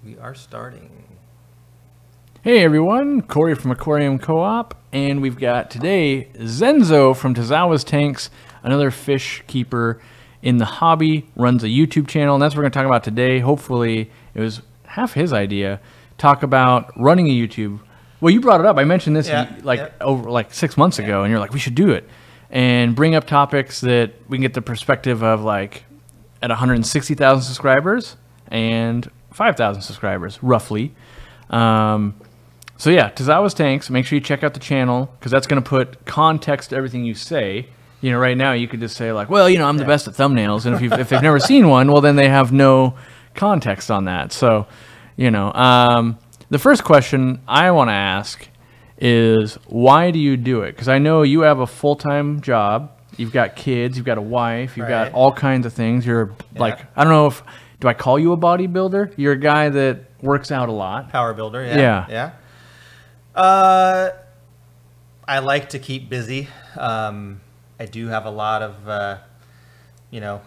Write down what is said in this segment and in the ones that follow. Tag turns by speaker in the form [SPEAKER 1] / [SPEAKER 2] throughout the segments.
[SPEAKER 1] We are starting.
[SPEAKER 2] Hey everyone, Corey from Aquarium Co-op, and we've got today Zenzo from Tazawa's Tanks, another fish keeper in the hobby, runs a YouTube channel, and that's what we're going to talk about today. Hopefully, it was half his idea, talk about running a YouTube. Well, you brought it up. I mentioned this over 6 months ago, and you're like, we should do it. And bring up topics that we can get the perspective of, like, at 160,000 subscribers and 5,000 subscribers, roughly. So yeah, Tazawa's Tanks, make sure you check out the channel, because that's going to put context to everything you say. You know, right now you could just say like, well, you know, I'm the best at thumbnails, and if they've never seen one, well, then they have no context on that. So, you know, the first question I want to ask is, why do you do it? Because I know you have a full-time job, you've got kids, you've got a wife, you've got all kinds of things. You're like, I don't know if, do I call you a bodybuilder? You're a guy that works out a lot.
[SPEAKER 1] Power builder, yeah. I like to keep busy. I do have a lot of, you know,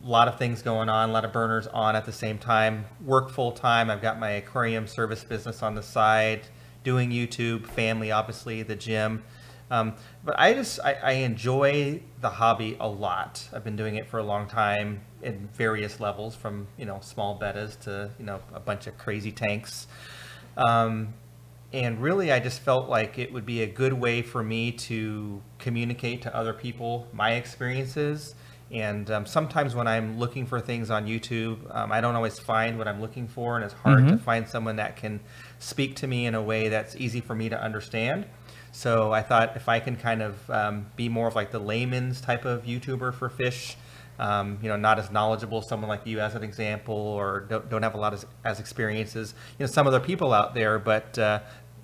[SPEAKER 1] a lot of things going on, a lot of burners on at the same time. Work full time. I've got my aquarium service business on the side, doing YouTube, family, obviously, the gym. But I enjoy the hobby a lot. I've been doing it for a long time in various levels, from, you know, small betas to, you know, a bunch of crazy tanks. And really, I just felt like it would be a good way for me to communicate to other people my experiences. And sometimes when I'm looking for things on YouTube, I don't always find what I'm looking for, and it's hard to find someone that can speak to me in a way that's easy for me to understand. So I thought if I can kind of be more of like the layman's type of YouTuber for fish, you know, not as knowledgeable as someone like you as an example, or don't have a lot as experiences, you know, some other people out there, but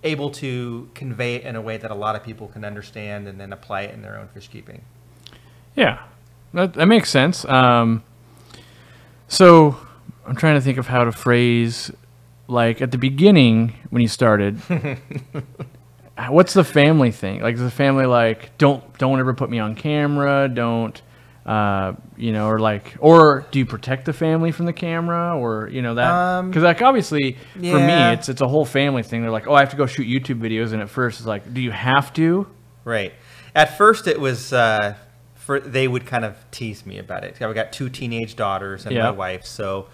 [SPEAKER 1] able to convey it in a way that a lot of people can understand and then apply it in their own fish keeping.
[SPEAKER 2] Yeah, that makes sense. So I'm trying to think of how to phrase, like, at the beginning when you started, what's the family thing? Like, is the family like, don't ever put me on camera, don't, you know, or like, or do you protect the family from the camera, or, you know, that, because like obviously for me it's a whole family thing. They're like, oh, I have to go shoot YouTube videos, and at first it's like, do you have to?
[SPEAKER 1] Right. At first it was they would kind of tease me about it. I've got 2 teenage daughters and my wife, so,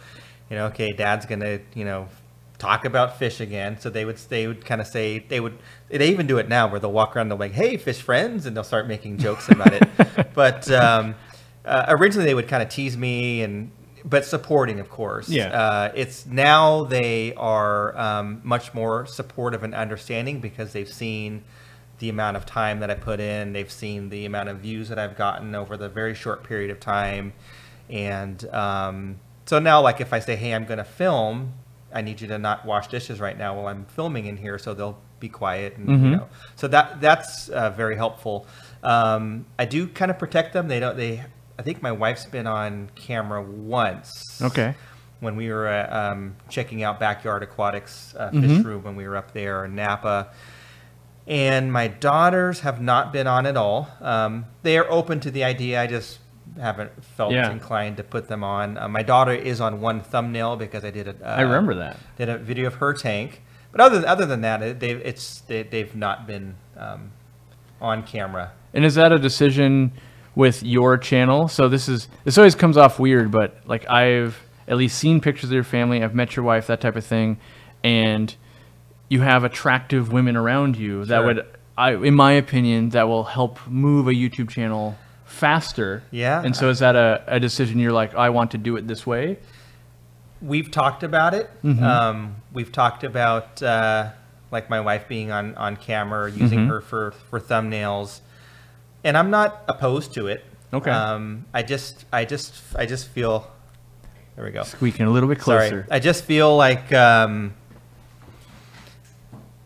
[SPEAKER 1] you know, okay, Dad's gonna, you know, talk about fish again. So they would kind of say, they even do it now, where they'll walk around and they'll like, hey, fish friends, and they'll start making jokes about it. But originally they would kind of tease me, but supporting, of course. It's now they are much more supportive and understanding, because they've seen the amount of time that I put in. They've seen the amount of views that I've gotten over the very short period of time. And so now, like, if I say, hey, I'm going to film, I need you to not wash dishes right now while I'm filming in here, so they'll be quiet. And, you know, so that's very helpful. I do kind of protect them. I think my wife's been on camera once.
[SPEAKER 2] Okay.
[SPEAKER 1] When we were checking out Backyard Aquatics fish room when we were up there in Napa. And my daughters have not been on at all. They are open to the idea. I just haven't felt inclined to put them on. My daughter is on one thumbnail because I did
[SPEAKER 2] I remember that.
[SPEAKER 1] Did a video of her tank. But other than that, they've not been on camera.
[SPEAKER 2] And is that a decision with your channel? So this always comes off weird, but like, I've at least seen pictures of your family, I've met your wife, that type of thing, and you have attractive women around you that would, in my opinion, that will help move a YouTube channel faster. Yeah. And so is that a decision you're like, I want to do it this way?
[SPEAKER 1] We've talked about it. We've talked about like my wife being on camera, using her for thumbnails, and I'm not opposed to it.
[SPEAKER 2] Okay.
[SPEAKER 1] I just feel, there we go,
[SPEAKER 2] squeaking a little bit closer.
[SPEAKER 1] Sorry. I just feel like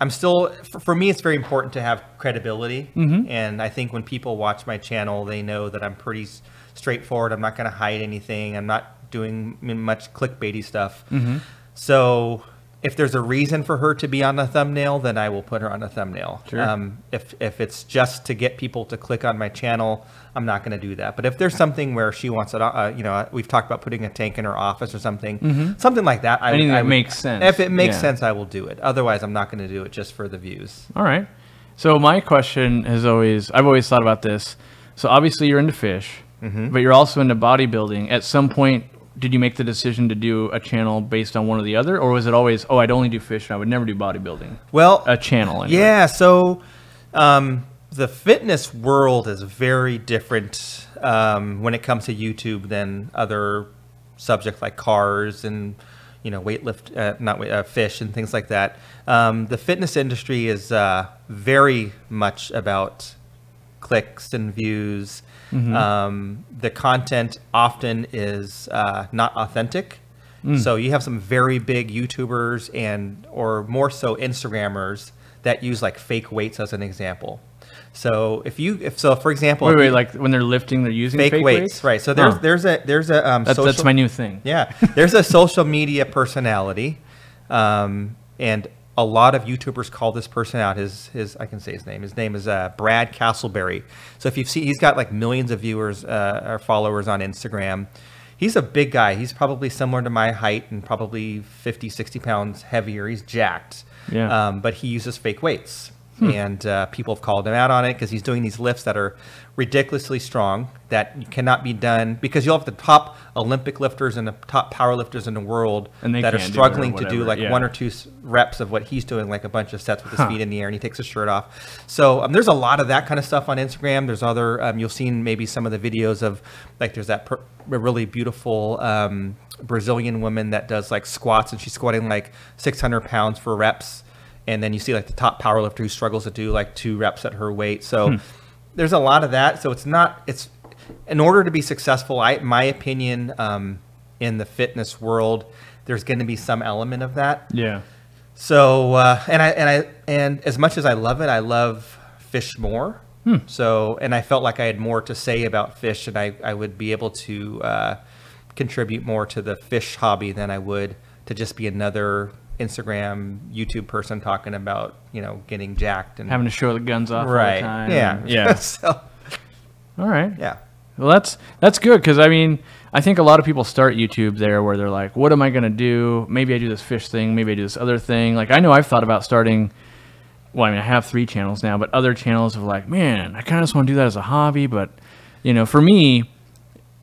[SPEAKER 1] I'm still, for me, it's very important to have credibility. And I think when people watch my channel, they know that I'm pretty straightforward. I'm not going to hide anything. I'm not doing much clickbaity stuff. So if there's a reason for her to be on the thumbnail, then I will put her on the thumbnail.
[SPEAKER 2] Sure.
[SPEAKER 1] If it's just to get people to click on my channel, I'm not going to do that. But if there's something where she wants it, you know, we've talked about putting a tank in her office or something, something like that.
[SPEAKER 2] Anything that makes sense.
[SPEAKER 1] If it makes sense, I will do it. Otherwise, I'm not going to do it just for the views.
[SPEAKER 2] All right. So my question has I've always thought about this. So obviously you're into fish, but you're also into bodybuilding. At some point, did you make the decision to do a channel based on one or the other, or was it always, oh, I'd only do fish and I would never do bodybuilding?
[SPEAKER 1] Well,
[SPEAKER 2] a channel. Anyway.
[SPEAKER 1] Yeah. So the fitness world is very different when it comes to YouTube than other subjects like cars and, you know, fish and things like that. The fitness industry is very much about clicks and views. The content often is not authentic. So you have some very big YouTubers or more so Instagrammers that use like fake weights as an example. So for example,
[SPEAKER 2] wait, like when they're lifting, they're using fake weights,
[SPEAKER 1] right? So there's a
[SPEAKER 2] that's my new thing.
[SPEAKER 1] Yeah, there's a social media personality, and a lot of YouTubers call this person out. I can say his name. His name is Brad Castleberry. So if you see, he's got like millions of viewers or followers on Instagram. He's a big guy. He's probably similar to my height and probably 50, 60 pounds heavier. He's jacked.
[SPEAKER 2] Yeah.
[SPEAKER 1] But he uses fake weights. And people have called him out on it because he's doing these lifts that are ridiculously strong that cannot be done because you'll have the top Olympic lifters and the top power lifters in the world that are struggling to do like 1 or 2 reps of what he's doing, like a bunch of sets with his feet in the air, and he takes his shirt off. So there's a lot of that kind of stuff on Instagram. There's other, you'll see maybe some of the videos of like there's that really beautiful Brazilian woman that does like squats, and she's squatting like 600 pounds for reps. And then you see like the top powerlifter who struggles to do like 2 reps at her weight. So there's a lot of that. So it's in order to be successful, my opinion, in the fitness world, there's going to be some element of that.
[SPEAKER 2] Yeah.
[SPEAKER 1] So, and as much as I love it, I love fish more. So, and I felt like I had more to say about fish, and I would be able to contribute more to the fish hobby than I would to just be another Instagram, YouTube person talking about, you know, getting jacked and
[SPEAKER 2] having to show the guns off all the time.
[SPEAKER 1] Yeah. So,
[SPEAKER 2] all right.
[SPEAKER 1] Yeah.
[SPEAKER 2] Well, that's good because I mean, I think a lot of people start YouTube there where they're like, what am I going to do? Maybe I do this fish thing. Maybe I do this other thing. Like I know I've thought about starting. Well, I mean, I have 3 channels now, but other channels are like, man, I kind of just want to do that as a hobby. But, you know, for me,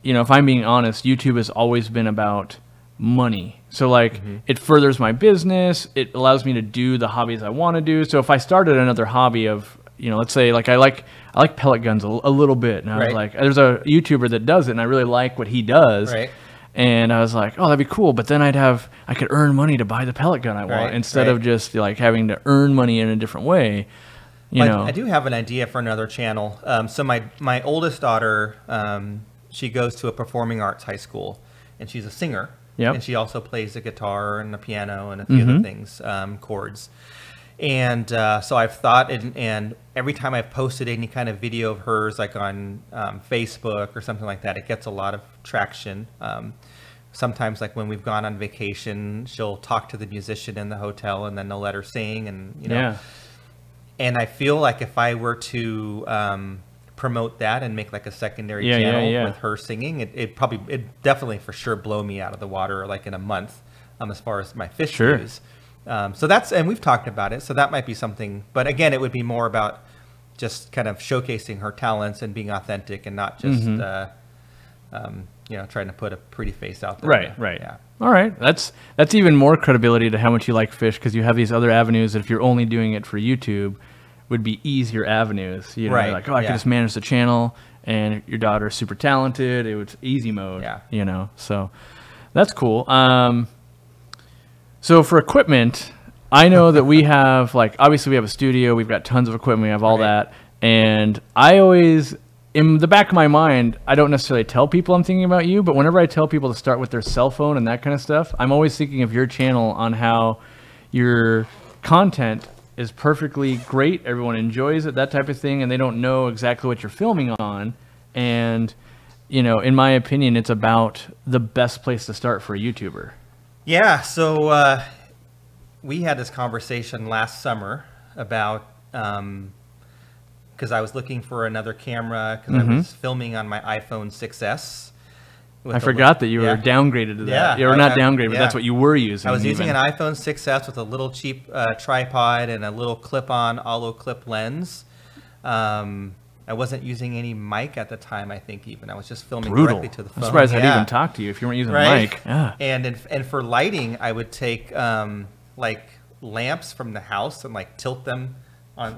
[SPEAKER 2] you know, if I'm being honest, YouTube has always been about money. So like it furthers my business. It allows me to do the hobbies I want to do. So if I started another hobby of, you know, let's say like I like pellet guns a little bit. And I was like, there's a YouTuber that does it and I really like what he does. Right. And I was like, oh, that'd be cool. But then I could earn money to buy the pellet gun I want instead of just like having to earn money in a different way. You know,
[SPEAKER 1] I do have an idea for another channel. So my oldest daughter, she goes to a performing arts high school and she's a singer. Yep. And she also plays the guitar and the piano and a few other things, chords. And so I've thought, and every time I've posted any kind of video of hers, like on Facebook or something like that, it gets a lot of traction. Sometimes, like when we've gone on vacation, she'll talk to the musician in the hotel, and then they'll let her sing, and you know. Yeah. And I feel like if I were to promote that and make like a secondary channel with her singing, it definitely for sure blow me out of the water like in a month as far as my fish views. So that's, and we've talked about it, so that might be something, but again, it would be more about just kind of showcasing her talents and being authentic and not just you know, trying to put a pretty face out there.
[SPEAKER 2] Right. Yeah. All right. That's even more credibility to how much you like fish, because you have these other avenues that if you're only doing it for YouTube would be easier avenues. You know, like, oh, I could just manage the channel, and your daughter's super talented. It was easy mode. Yeah. You know, so that's cool. So for equipment, I know that we have, like, obviously we have a studio, we've got tons of equipment, we have all that, and I always, in the back of my mind, I don't necessarily tell people I'm thinking about you, but whenever I tell people to start with their cell phone and that kind of stuff, I'm always thinking of your channel on how your content is perfectly great, everyone enjoys it, that type of thing, and they don't know exactly what you're filming on, and, you know, in my opinion, it's about the best place to start for a YouTuber.
[SPEAKER 1] Yeah, so we had this conversation last summer about, because I was looking for another camera because I was filming on my iPhone 6S.
[SPEAKER 2] I forgot that you were downgraded to that.
[SPEAKER 1] Yeah.
[SPEAKER 2] You were not downgraded, but that's what you were using.
[SPEAKER 1] I was using an iPhone 6S with a little cheap tripod and a little clip-on hollow clip lens. I wasn't using any mic at the time, I think, even. I was just filming directly to the phone.
[SPEAKER 2] I'm surprised I'd even talk to you if you weren't using a mic. Yeah.
[SPEAKER 1] And for lighting, I would take like lamps from the house and like tilt them on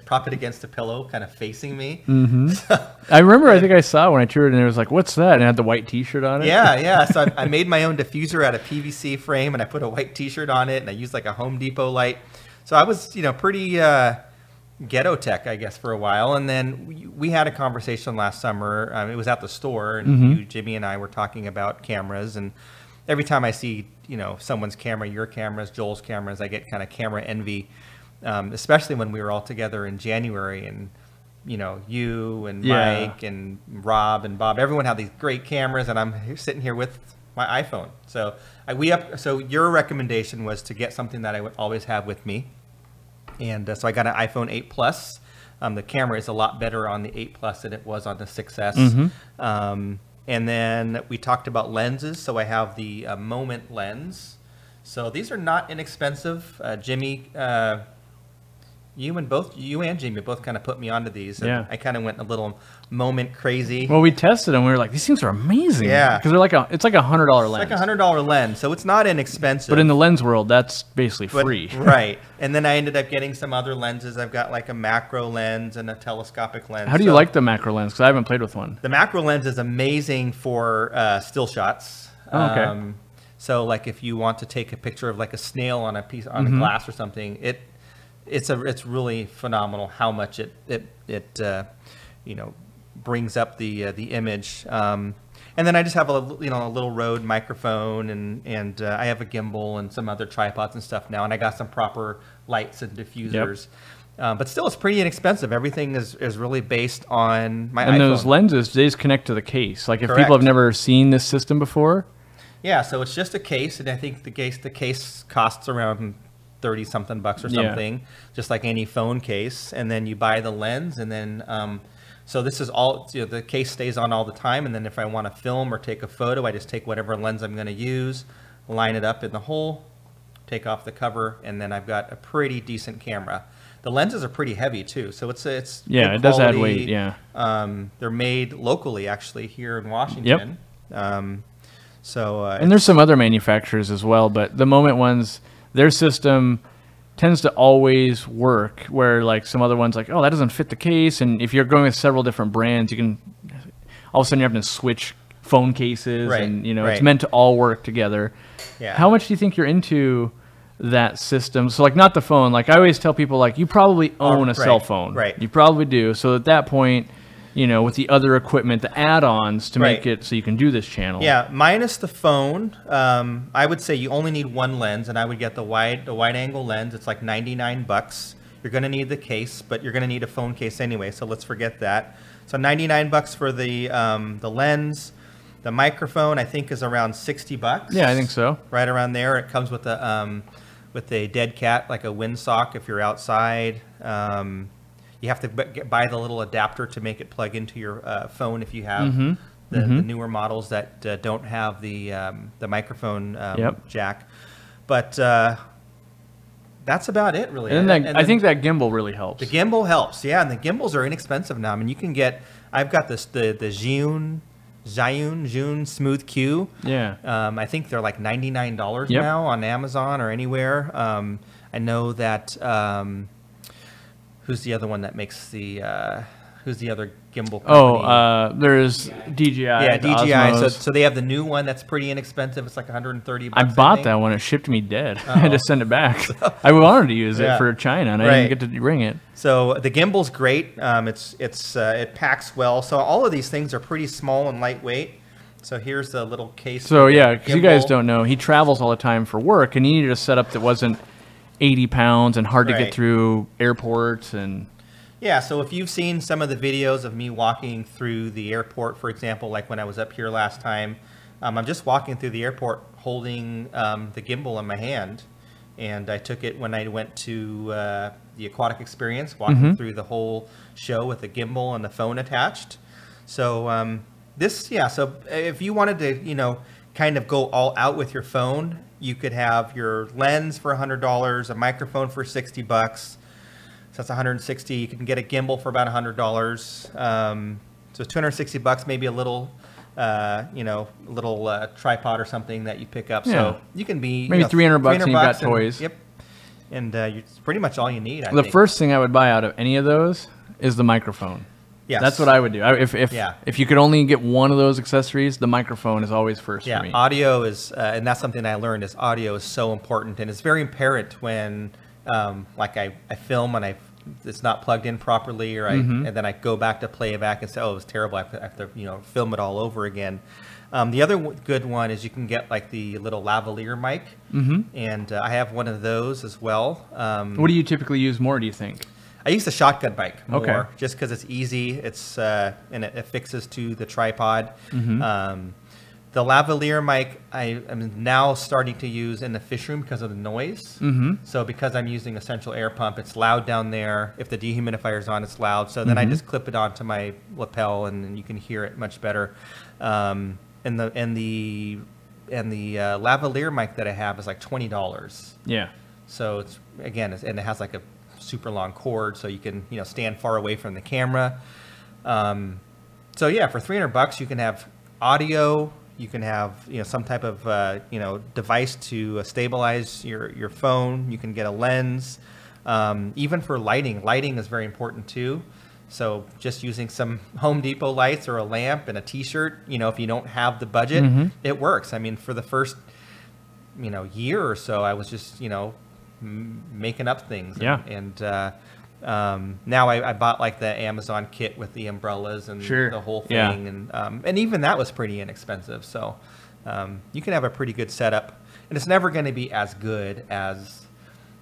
[SPEAKER 1] prop it against a pillow, kind of facing me.
[SPEAKER 2] I remember, I think I saw when I toured, and it was like, "What's that?" And it had the white T-shirt on it.
[SPEAKER 1] Yeah. So I made my own diffuser out of PVC frame, and I put a white T-shirt on it, and I used like a Home Depot light. So I was, pretty ghetto tech, I guess, for a while. And then we had a conversation last summer. It was at the store, and Jimmy and I were talking about cameras. And every time I see, someone's camera, your cameras, Joel's cameras, I get kind of camera envy. Especially when we were all together in January, and you and Mike and Rob and Bob, everyone had these great cameras, and I'm sitting here with my iPhone. So so your recommendation was to get something that I would always have with me, and so I got an iPhone 8 Plus. The camera is a lot better on the 8 Plus than it was on the 6S. And then we talked about lenses. So I have the Moment lens. So these are not inexpensive. Jimmy. You and Jamie both kind of put me onto these. And I kind of went a little Moment crazy.
[SPEAKER 2] Well, we tested them. We were like, these things are amazing.
[SPEAKER 1] Yeah.
[SPEAKER 2] Because it's like $100 lens.
[SPEAKER 1] It's like $100 lens, so it's not inexpensive.
[SPEAKER 2] But in the lens world, that's basically free.
[SPEAKER 1] Right. And then I ended up getting some other lenses. I've got like a macro lens and a telescopic lens.
[SPEAKER 2] How do you like the macro lens? Because I haven't played with one.
[SPEAKER 1] The macro lens is amazing for still shots.
[SPEAKER 2] Oh, okay.
[SPEAKER 1] So like if you want to take a picture of like a snail on a piece on a glass or something, it's really phenomenal how much it brings up the image. And then I just have a little Rode microphone, and I have a gimbal and some other tripods and stuff now, and I got some proper lights and diffusers. But still, it's pretty inexpensive. Everything is really based on my iPhone.
[SPEAKER 2] And those lenses, they just connect to the case. Like if people have never seen this system before.
[SPEAKER 1] Yeah, so it's just a case, and I think the case costs around $30-something bucks or something, just like any phone case. And then you buy the lens, and then so this is all, the case stays on all the time. And then if I want to film or take a photo, I just take whatever lens I'm going to use, line it up in the hole, take off the cover, and then I've got a pretty decent camera. The lenses are pretty heavy too, so it's
[SPEAKER 2] it does add weight. Yeah,
[SPEAKER 1] they're made locally actually here in Washington. And
[SPEAKER 2] there's some other manufacturers as well, but the Moment ones, their system tends to always work, where like some other ones, like, oh, that doesn't fit the case. And if you're going with several different brands, you can all of a sudden you're having to switch phone cases, and it's meant to all work together.
[SPEAKER 1] Yeah.
[SPEAKER 2] How much do you think you're into that system? So like, not the phone, like I always tell people, like, you probably own a cell phone.
[SPEAKER 1] Right.
[SPEAKER 2] You probably do. So at that point, with the other equipment, the add-ons to make it so you can do this channel.
[SPEAKER 1] Yeah, minus the phone, I would say you only need one lens, and I would get the wide-angle lens. It's like $99. You're going to need the case, but you're going to need a phone case anyway, so let's forget that. So $99 for the lens. The microphone, I think, is around $60.
[SPEAKER 2] Yeah, I think so.
[SPEAKER 1] Right around there. It comes with a dead cat, like a windsock if you're outside. You have to buy the little adapter to make it plug into your phone if you have the newer models that don't have the microphone jack. But that's about it, really.
[SPEAKER 2] And I think that gimbal really helps.
[SPEAKER 1] The gimbal helps, yeah. And the gimbals are inexpensive now. I mean, you can get. I've got the Zhiyun Smooth Q.
[SPEAKER 2] Yeah.
[SPEAKER 1] I think they're like $99 now on Amazon or anywhere. I know that. Who's the other one that makes the? Who's the other gimbal company?
[SPEAKER 2] There's DJI.
[SPEAKER 1] Yeah, DJI.
[SPEAKER 2] Osmos.
[SPEAKER 1] So they have the new one that's pretty inexpensive. It's like $130.
[SPEAKER 2] I bought that one. It shipped me dead. I had to send it back. I wanted to use it for China, and I didn't get to bring it.
[SPEAKER 1] So the gimbal's great. It packs well. So all of these things are pretty small and lightweight. So here's the little case.
[SPEAKER 2] So yeah, because you guys don't know, he travels all the time for work, and he needed a setup that wasn't 80 pounds and hard to get through airports and.
[SPEAKER 1] Yeah, so if you've seen some of the videos of me walking through the airport, for example, like when I was up here last time, I'm just walking through the airport holding the gimbal in my hand, and I took it when I went to the aquatic experience, walking through the whole show with a gimbal and the phone attached. So so if you wanted to, you know, kind of go all out with your phone, you could have your lens for $100, a microphone for $60. So that's 160. You can get a gimbal for about $100. So $260, maybe a little, you know, a little tripod or something that you pick up. Yeah. So you can be
[SPEAKER 2] maybe $300 and you've got toys.
[SPEAKER 1] Yep. And it's pretty much all you need. I
[SPEAKER 2] think.
[SPEAKER 1] The
[SPEAKER 2] first thing I would buy out of any of those is the microphone. Yes. That's what I would do. If you could only get one of those accessories, the microphone is always first for me.
[SPEAKER 1] Audio is, and that's something I learned, is audio is so important. And it's very apparent when, like I film and it's not plugged in properly, or and then I go back to play it back and say, oh, it was terrible. I have to, you know, film it all over again. The other good one is you can get like the little lavalier mic, and I have one of those as well.
[SPEAKER 2] What do you typically use more, do you think?
[SPEAKER 1] I use the shotgun mic more, just because it's easy. It's and it affixes to the tripod. The lavalier mic I am now starting to use in the fish room because of the noise. So because I'm using a central air pump, it's loud down there. If the dehumidifier is on, it's loud. So then I just clip it onto my lapel, and you can hear it much better. And the lavalier mic that I have is like $20.
[SPEAKER 2] Yeah.
[SPEAKER 1] So it's and it has like a super long cord, so you can, you know, stand far away from the camera. So yeah, for $300 you can have audio, you can have, you know, some type of you know, device to stabilize your phone. You can get a lens. Even for lighting is very important too. So just using some Home Depot lights or a lamp and a t-shirt, you know, if you don't have the budget, it works. I mean, for the first, you know, year or so, I was just, you know, making up things. And now I bought like the Amazon kit with the umbrellas and the whole thing. And even that was pretty inexpensive. So you can have a pretty good setup, and it's never going to be as good as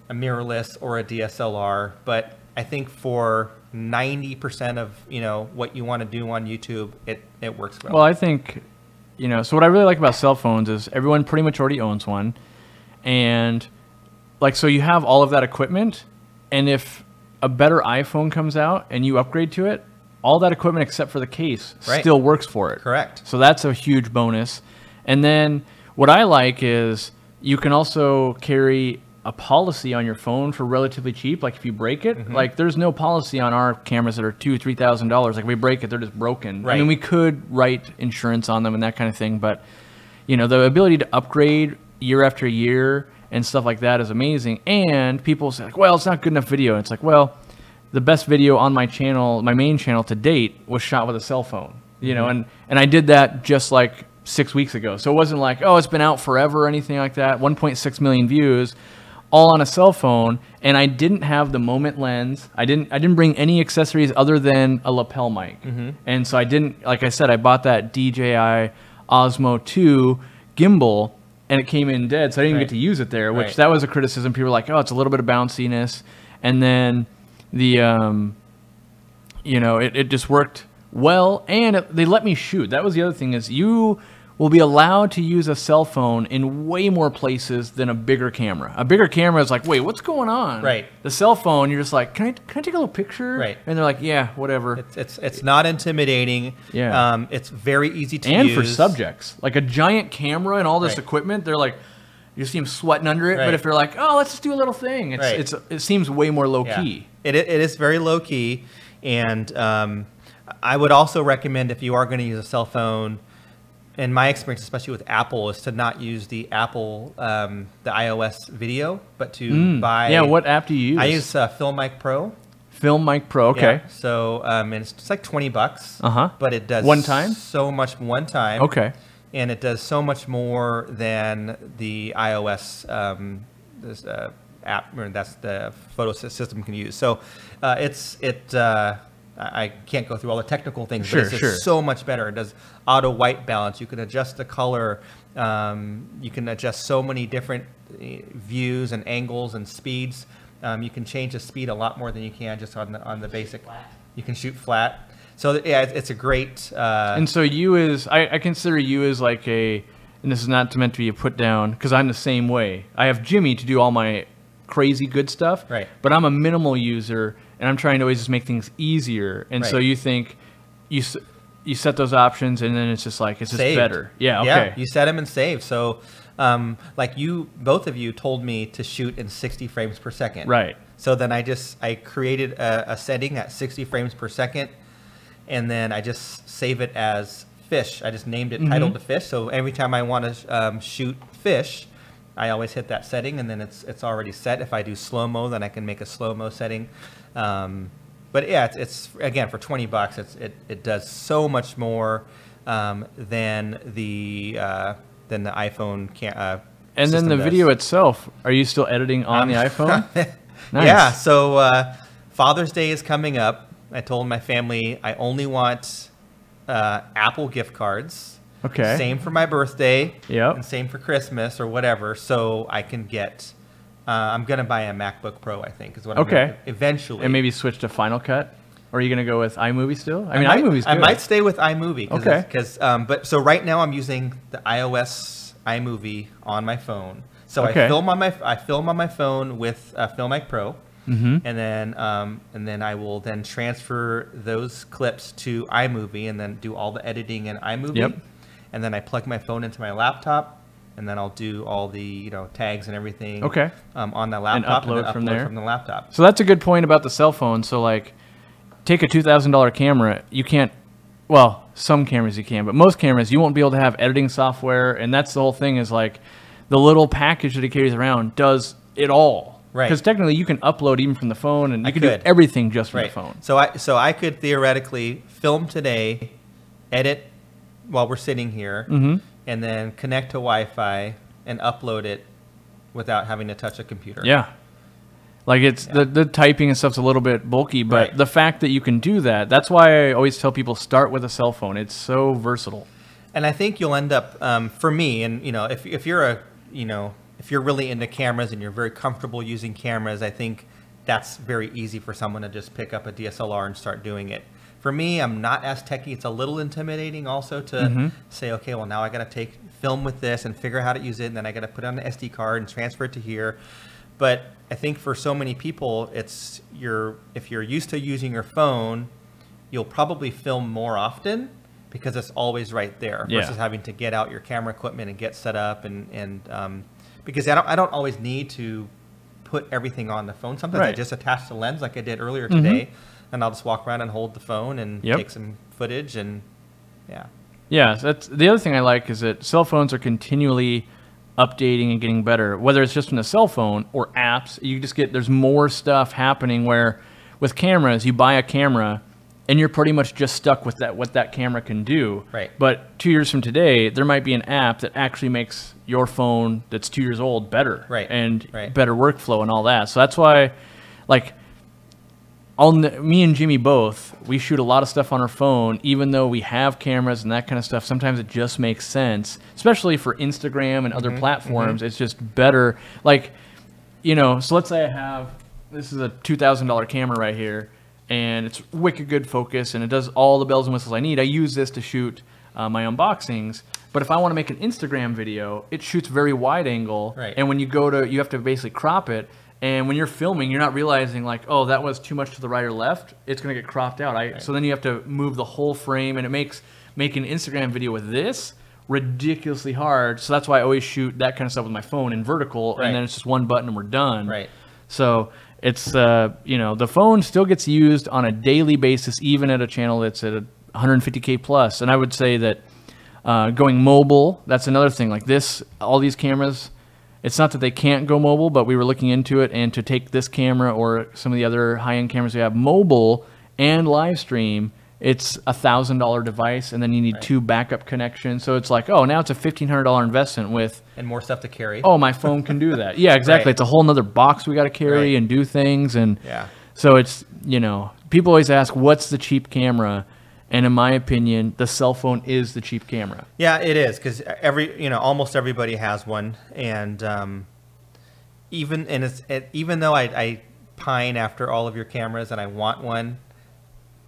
[SPEAKER 1] a mirrorless or a DSLR, but I think for 90% of, you know, what you want to do on YouTube, it works well.
[SPEAKER 2] Well, I think, you know, so what I really like about cell phones is everyone pretty much already owns one, and like, so you have all of that equipment, and if a better iPhone comes out and you upgrade to it, all that equipment except for the case still works for it.
[SPEAKER 1] Correct.
[SPEAKER 2] So that's a huge bonus. And then what I like is you can also carry a policy on your phone for relatively cheap. Like if you break it, like there's no policy on our cameras that are $2,000-$3,000. Like if we break it, they're just broken.
[SPEAKER 1] Right.
[SPEAKER 2] I mean, we could write insurance on them and that kind of thing, but you know, the ability to upgrade year after year and stuff like that is amazing. And people say, like, well, it's not good enough video. And it's like, well, the best video on my channel, my main channel to date, was shot with a cell phone. You know, and I did that just like 6 weeks ago. So it wasn't like, oh, it's been out forever or anything like that. 1.6 million views, all on a cell phone. And I didn't have the moment lens. I didn't bring any accessories other than a lapel mic. And so I didn't, like I said, I bought that DJI Osmo 2 gimbal, and it came in dead, so I didn't even get to use it there, which that was a criticism. People were like, oh, it's a little bit of bounciness. And then the, you know, it just worked well, and they let me shoot. That was the other thing, is you will be allowed to use a cell phone in way more places than a bigger camera. A bigger camera is like, wait, what's going on?
[SPEAKER 1] Right.
[SPEAKER 2] The cell phone, you're just like, can I take a little picture?
[SPEAKER 1] Right.
[SPEAKER 2] And they're like, yeah, whatever.
[SPEAKER 1] It's not intimidating.
[SPEAKER 2] Yeah.
[SPEAKER 1] It's very easy to use.
[SPEAKER 2] And for subjects, like a giant camera and all this equipment, they're like, you see them sweating under it. But if they're like, oh, let's just do a little thing, it seems way more low key.
[SPEAKER 1] It is very low key, and I would also recommend, if you are going to use a cell phone, in my experience, especially with Apple, is to not use the Apple, the iOS video, but to buy.
[SPEAKER 2] Yeah, what app do you use?
[SPEAKER 1] I use Film Mic Pro.
[SPEAKER 2] Film Mic Pro, okay.
[SPEAKER 1] Yeah, so and it's just like $20. But it does
[SPEAKER 2] one time
[SPEAKER 1] so much one time.
[SPEAKER 2] Okay.
[SPEAKER 1] And it does so much more than the iOS this app, or that's the photo system can use. So I can't go through all the technical things, but it's just so much better. It does auto white balance. You can adjust the color. You can adjust so many different views and angles and speeds. You can change the speed a lot more than you can just on the basic. You can shoot flat. So yeah, it's a great.
[SPEAKER 2] And so I consider you as like a and this is not meant to be a put down because I'm the same way. I have Jimmy to do all my crazy good stuff,
[SPEAKER 1] right?
[SPEAKER 2] But I'm a minimal user, and I'm trying to always just make things easier. And so you think you set those options, and then it's just like it's just better. Yeah, okay.
[SPEAKER 1] Yeah, you set them and save. So, like both of you told me to shoot in 60 frames per second,
[SPEAKER 2] right?
[SPEAKER 1] So then I created a setting at 60 frames per second, and then I just save it as fish. I just named it titled to fish. So every time I want to shoot fish, I always hit that setting, and then it's already set. If I do slow-mo, then I can make a slow-mo setting. But yeah, it's again, for $20, it does so much more than the iPhone
[SPEAKER 2] and then the video itself, are you still editing on the iPhone? Nice.
[SPEAKER 1] Yeah, so Father's Day is coming up. I told my family I only want Apple gift cards.
[SPEAKER 2] Okay.
[SPEAKER 1] Same for my birthday.
[SPEAKER 2] Yep.
[SPEAKER 1] And same for Christmas or whatever. So I can get. I'm gonna buy a MacBook Pro. I think is what I'm gonna eventually.
[SPEAKER 2] And maybe switch to Final Cut. Or are you gonna go with iMovie still? I mean, iMovie's good.
[SPEAKER 1] I might stay with iMovie.
[SPEAKER 2] Okay.
[SPEAKER 1] But so right now I'm using the iOS iMovie on my phone. So I film on my phone with Filmic Pro. And then I will then transfer those clips to iMovie and then do all the editing in iMovie.
[SPEAKER 2] Yep.
[SPEAKER 1] And then I plug my phone into my laptop, and then I'll do all the tags and everything on the laptop
[SPEAKER 2] and upload from there
[SPEAKER 1] from the laptop.
[SPEAKER 2] So that's a good point about the cell phone. So like, take a $2,000 camera. You can't. Well, some cameras you can, but most cameras you won't be able to have editing software, and that's the whole thing. Is like, the little package that it carries around does it all.
[SPEAKER 1] Right.
[SPEAKER 2] Because technically you can upload even from the phone, and you can do everything just from the phone.
[SPEAKER 1] So I could theoretically film today, edit while we're sitting here, and then connect to Wi-Fi and upload it without having to touch a computer.
[SPEAKER 2] Yeah. Like it's the typing and stuff's a little bit bulky, but the fact that you can do that, that's why I always tell people start with a cell phone. It's so versatile.
[SPEAKER 1] And I think you'll end up, for me, and if you're if you're really into cameras and you're very comfortable using cameras, I think that's very easy for someone to just pick up a DSLR and start doing it. For me, I'm not as techy. It's a little intimidating also to say, okay, well, now I got to film with this and figure out how to use it, and then I got to put it on the SD card and transfer it to here. But I think for so many people, if you're used to using your phone, you'll probably film more often because it's always right there versus having to get out your camera equipment and get set up and because I don't always need to put everything on the phone. Sometimes I just attach the lens like I did earlier today, and I'll just walk around and hold the phone and take some footage and
[SPEAKER 2] Yeah, so that's the other thing I like is that cell phones are continually updating and getting better. Whether it's just from the cell phone or apps, you just there's more stuff happening where with cameras, you buy a camera and you're pretty much just stuck with what that camera can do.
[SPEAKER 1] Right.
[SPEAKER 2] But 2 years from today, there might be an app that actually makes your phone that's 2 years old better.
[SPEAKER 1] Right.
[SPEAKER 2] And better workflow and all that. So that's why, like, me and Jimmy both, we shoot a lot of stuff on our phone, even though we have cameras and that kind of stuff. Sometimes it just makes sense, especially for Instagram and other platforms. It's just better. Like, so let's say this is a $2,000 camera right here, and it's wicked good focus, and it does all the bells and whistles I need. I use this to shoot my unboxings. But if I want to make an Instagram video, it shoots very wide angle.
[SPEAKER 1] Right.
[SPEAKER 2] And when you you have to basically crop it. And when you're filming, you're not realizing like, oh, that was too much to the right or left. It's going to get cropped out. So then you have to move the whole frame, and it makes making an Instagram video with this ridiculously hard. So that's why I always shoot that kind of stuff with my phone in vertical, and then it's just one button and we're done.
[SPEAKER 1] Right.
[SPEAKER 2] So it's, the phone still gets used on a daily basis, even at a channel that's at 150K plus. And I would say that going mobile, that's another thing. Like all these cameras, it's not that they can't go mobile, but we were looking into it, and to take this camera or some of the other high-end cameras we have mobile and live stream, it's a $1,000 device, and then you need 2 backup connections. So it's like, oh, now it's a $1,500 investment with
[SPEAKER 1] and more stuff to carry.
[SPEAKER 2] Oh, my phone can do that. Yeah, exactly. It's a whole nother box we got to carry and do things, and so it's people always ask, what's the cheap camera? And in my opinion, the cell phone is the cheap camera.
[SPEAKER 1] Yeah, it is, because almost everybody has one, and even though I pine after all of your cameras and I want one,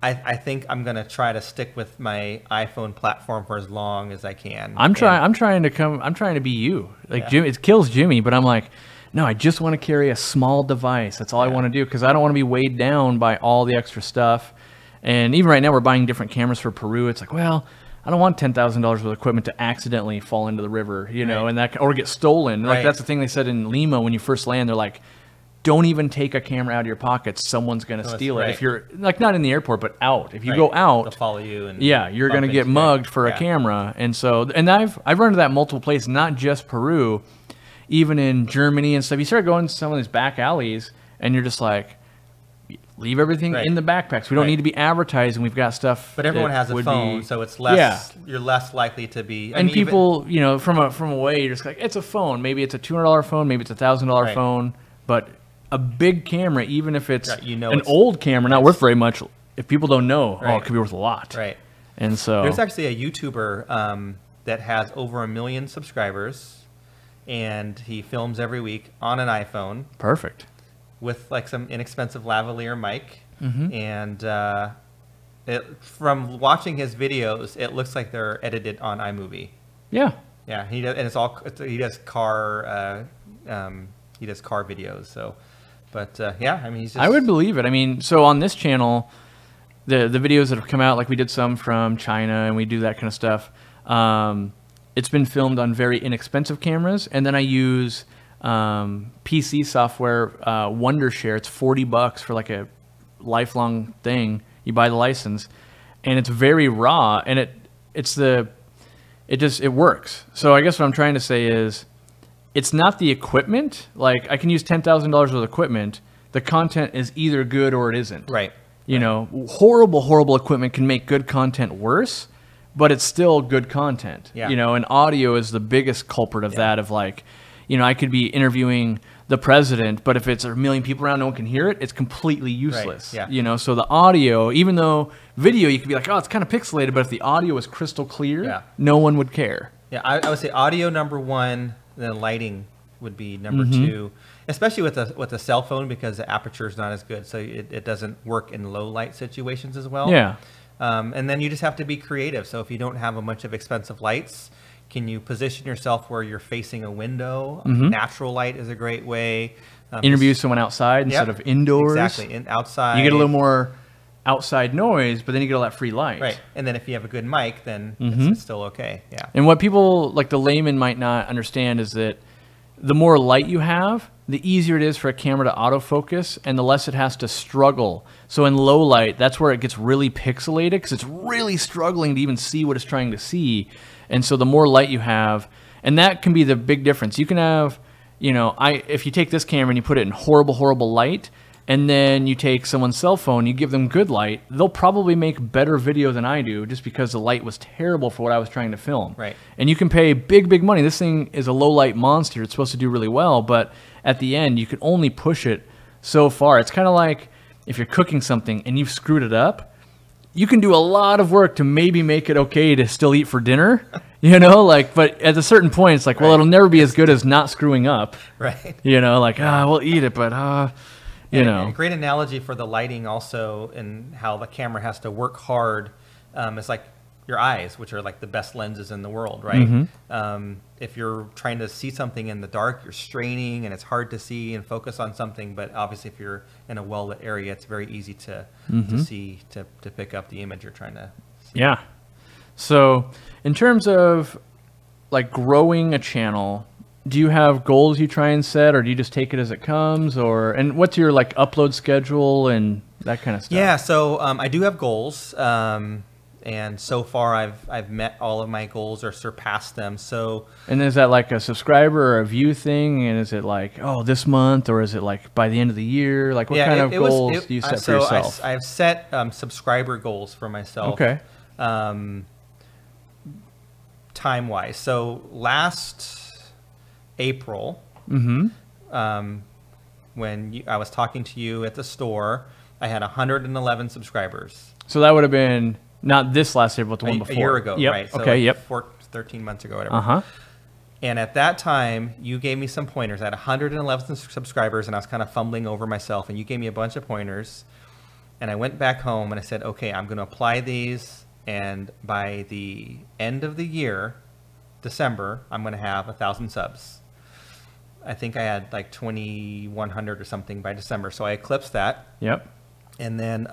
[SPEAKER 1] I think I'm gonna try to stick with my iPhone platform for as long as I can.
[SPEAKER 2] I'm trying to be you. Like Jimmy, it kills Jimmy, but I'm like, no, I just want to carry a small device. That's all I want to do, because I don't want to be weighed down by all the extra stuff. And even right now, we're buying different cameras for Peru. It's like, well, I don't want $10,000 worth of equipment to accidentally fall into the river, you know, and that or get stolen. Like that's the thing they said in Lima when you first land. They're like, don't even take a camera out of your pockets. Someone's going to steal it. If you're like not in the airport, but out. If you go out,
[SPEAKER 1] they'll follow you. And
[SPEAKER 2] you're going to get mugged for a camera. And so, and I've run into that multiple places, not just Peru, even in Germany and stuff. You start going to some of these back alleys, and you're just like, leave everything in the backpacks. We don't need to be advertising. We've got stuff.
[SPEAKER 1] But everyone has a phone, so it's less. You're less likely to be.
[SPEAKER 2] And people, you know, from away, you're just like, it's a phone. Maybe it's a $200 phone. Maybe it's a $1,000 phone. But a big camera, even if it's an old camera, not worth very much. If people don't know, it could be worth a lot.
[SPEAKER 1] Right.
[SPEAKER 2] And so
[SPEAKER 1] there's actually a YouTuber that has over 1 million subscribers, and he films every week on an iPhone.
[SPEAKER 2] Perfect.
[SPEAKER 1] With like some inexpensive lavalier mic, and from watching his videos, it looks like they're edited on iMovie.
[SPEAKER 2] Yeah.
[SPEAKER 1] Yeah. He does, and he does car videos. So. But yeah, I mean, he's just...
[SPEAKER 2] I would believe it. I mean, so on this channel, the videos that have come out, like we did some from China and we do that kind of stuff. It's been filmed on very inexpensive cameras, and then I use PC software, Wondershare. It's $40 for like a lifelong thing. You buy the license, and it's very raw, and it works. So I guess what I'm trying to say is, it's not the equipment. Like, I can use $10,000 worth of equipment. The content is either good or it isn't.
[SPEAKER 1] Right.
[SPEAKER 2] You know, horrible equipment can make good content worse, but it's still good content.
[SPEAKER 1] Yeah.
[SPEAKER 2] You know, and audio is the biggest culprit of that. Of like, you know, I could be interviewing the president, but if it's 1 million people around, no one can hear it. It's completely useless.
[SPEAKER 1] Right. Yeah.
[SPEAKER 2] You know, so the audio, even though video, you could be like, oh, it's kind of pixelated, but if the audio is crystal clear, no one would care.
[SPEAKER 1] Yeah, I would say audio #1. Then lighting would be number 2, especially with a cell phone, because the aperture is not as good, so it doesn't work in low light situations as well.
[SPEAKER 2] Yeah.
[SPEAKER 1] And then you just have to be creative. So if you don't have a bunch of expensive lights, can you position yourself where you're facing a window? Natural light is a great way.
[SPEAKER 2] Interview someone outside instead of indoors.
[SPEAKER 1] Exactly, outside.
[SPEAKER 2] You get a little more outside noise, but then you get all that free light.
[SPEAKER 1] Right. And then if you have a good mic, then it's still okay. Yeah.
[SPEAKER 2] And what people, like the layman, might not understand is that the more light you have, the easier it is for a camera to autofocus, and the less it has to struggle. So in low light, that's where it gets really pixelated, because it's really struggling to even see what it's trying to see. And so the more light you have, and that can be the big difference. You can have, you know, if you take this camera and you put it in horrible light, and then you take someone's cell phone, you give them good light, they'll probably make better video than I do, just because the light was terrible for what I was trying to film.
[SPEAKER 1] Right.
[SPEAKER 2] And you can pay big money. This thing is a low light monster. It's supposed to do really well, but at the end, you can only push it so far. It's kind of like if you're cooking something and you've screwed it up, you can do a lot of work to maybe make it okay to still eat for dinner, you know, like, but at a certain point, it's like, well, it'll never be as good as not screwing up.
[SPEAKER 1] Right.
[SPEAKER 2] You know, like, we'll eat it, but, you know.
[SPEAKER 1] A great analogy for the lighting also, and how the camera has to work hard, is like your eyes, which are like the best lenses in the world, right? If you're trying to see something in the dark, you're straining and it's hard to see and focus on something. But obviously, if you're in a well-lit area, it's very easy to see, to pick up the image you're trying to see.
[SPEAKER 2] Yeah. So in terms of like growing a channel, do you have goals you try and set, or do you just take it as it comes, or, and what's your like upload schedule and that kind of stuff?
[SPEAKER 1] Yeah, so I do have goals, and so far I've met all of my goals or surpassed them. So,
[SPEAKER 2] and is that like a subscriber or a view thing, and is it like, oh, this month, or is it like by the end of the year? Like, what kind of goals do you set for yourself?
[SPEAKER 1] I've set subscriber goals for myself.
[SPEAKER 2] Okay.
[SPEAKER 1] Time-wise, so last April, when I was talking to you at the store, I had 111 subscribers.
[SPEAKER 2] So that would have been not this last April, but the one before.
[SPEAKER 1] A year ago, right? So
[SPEAKER 2] okay,
[SPEAKER 1] like 13 months ago, whatever.
[SPEAKER 2] Uh-huh.
[SPEAKER 1] And at that time, you gave me some pointers. I had 111 subscribers, and I was kind of fumbling over myself, and you gave me a bunch of pointers. And I went back home and I said, okay, I'm going to apply these. And by the end of the year, December, I'm going to have 1,000 subs. I think I had like 2,100 or something by December. So I eclipsed that.
[SPEAKER 2] Yep.
[SPEAKER 1] And then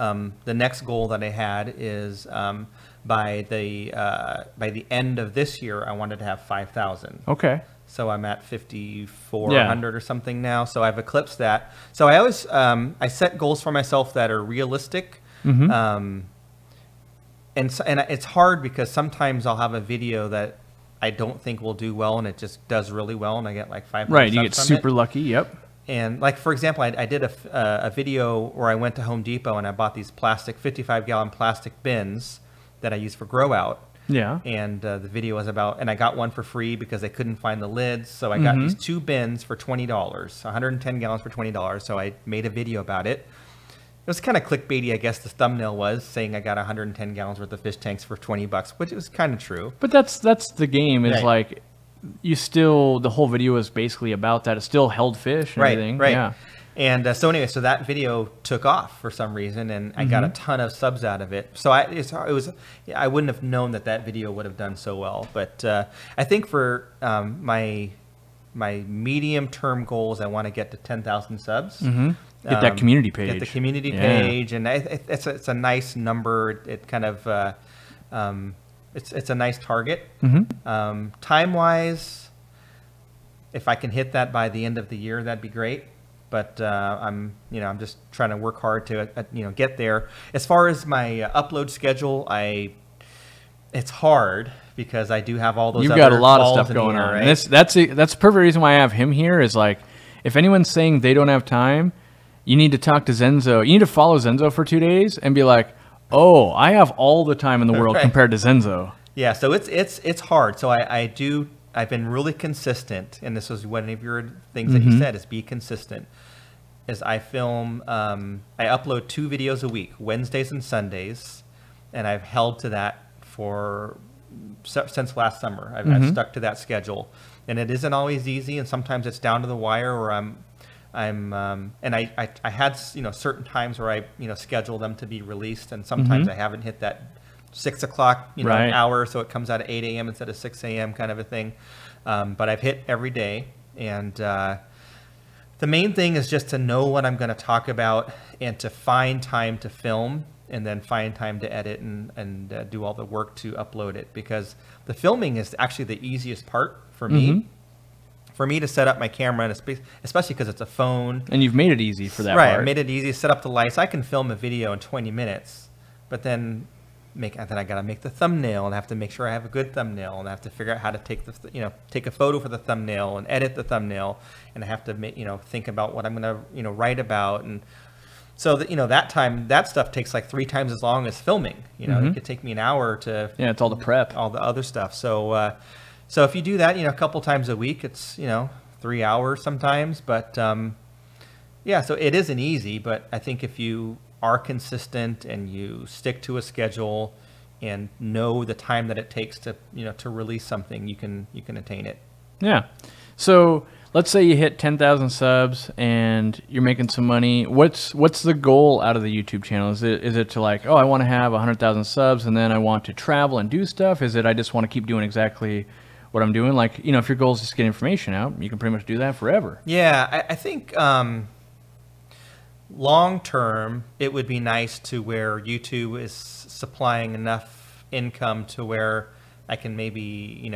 [SPEAKER 1] the next goal that I had is by the end of this year, I wanted to have 5,000.
[SPEAKER 2] Okay.
[SPEAKER 1] So I'm at 5,400 or something now. So I've eclipsed that. So I always I set goals for myself that are realistic. And it's hard because sometimes I'll have a video that I don't think will do well, and it just does really well, and I get like 500
[SPEAKER 2] Right, you
[SPEAKER 1] subs
[SPEAKER 2] get
[SPEAKER 1] from
[SPEAKER 2] super
[SPEAKER 1] it.
[SPEAKER 2] lucky. Yep.
[SPEAKER 1] And like, for example, I did a video where I went to Home Depot and I bought these plastic 55-gallon plastic bins that I use for grow out.
[SPEAKER 2] Yeah.
[SPEAKER 1] And the video was about, and I got one for free because I couldn't find the lids. So I got these 2 bins for $20, 110 gallons for $20. So I made a video about it. It was kind of clickbaity, I guess the thumbnail was, saying I got 110 gallons worth of fish tanks for $20, which was kind of true.
[SPEAKER 2] But that's the game. Is
[SPEAKER 1] Right.
[SPEAKER 2] like, you still, the whole video is basically about that. It still held fish and everything.
[SPEAKER 1] Right.
[SPEAKER 2] Yeah.
[SPEAKER 1] And so anyway, so that video took off for some reason, and I got a ton of subs out of it. So I wouldn't have known that video would have done so well. But I think for my medium-term goals, I want to get to 10,000 subs.
[SPEAKER 2] Get that community page.
[SPEAKER 1] Get the community page, and it's a nice number. It kind of it's a nice target. Time-wise, if I can hit that by the end of the year, that'd be great. But I'm just trying to work hard to get there. As far as my upload schedule, it's hard because I do have all those.
[SPEAKER 2] You've
[SPEAKER 1] other
[SPEAKER 2] got a lot of
[SPEAKER 1] balls
[SPEAKER 2] stuff
[SPEAKER 1] in
[SPEAKER 2] going
[SPEAKER 1] here,
[SPEAKER 2] on.
[SPEAKER 1] right?
[SPEAKER 2] And that's the perfect reason why I have him here. Is like, if anyone's saying they don't have time, you need to talk to Zenzo. You need to follow Zenzo for 2 days and be like, oh, I have all the time in the world compared to Zenzo. Yeah.
[SPEAKER 1] So it's hard. So I've been really consistent, and this was one of your things that you said, is be consistent. Is I film, I upload 2 videos a week, Wednesdays and Sundays, and I've held to that since last summer. I've stuck to that schedule, and it isn't always easy, and sometimes it's down to the wire where and I had certain times where I schedule them to be released, and sometimes I haven't hit that 6 o'clock hour, so it comes out at 8 a.m. instead of 6 a.m. kind of a thing. But I've hit every day, and the main thing is just to know what I'm going to talk about and to find time to film, and then find time to edit and do all the work to upload it, because the filming is actually the easiest part for me. For me to set up my camera, and especially because it's a phone.
[SPEAKER 2] And you've made it easy for that
[SPEAKER 1] right,
[SPEAKER 2] part.
[SPEAKER 1] I made it easy, set up the lights. I can film a video in 20 minutes, but then I got to make the thumbnail, and I have to make sure I have a good thumbnail, and I have to figure out how to take a photo for the thumbnail and edit the thumbnail, and I have to think about what I'm going to write about, and so that stuff takes like 3 times as long as filming. It could take me an hour to
[SPEAKER 2] it's all the prep,
[SPEAKER 1] all the other stuff. So so if you do that a couple times a week, it's 3 hours sometimes, but so it isn't easy, but I think if you are consistent and you stick to a schedule and know the time that it takes to to release something, you can attain it.
[SPEAKER 2] Yeah. So let's say you hit 10,000 subs and you're making some money. What's the goal out of the YouTube channel? Is it to like, oh, I want to have 100,000 subs and then I want to travel and do stuff? Is it I just want to keep doing exactly what I'm doing? Like, if your goal is just to get information out, you can pretty much do that forever.
[SPEAKER 1] Yeah, I think long term, it would be nice to where YouTube is supplying enough income to where I can maybe,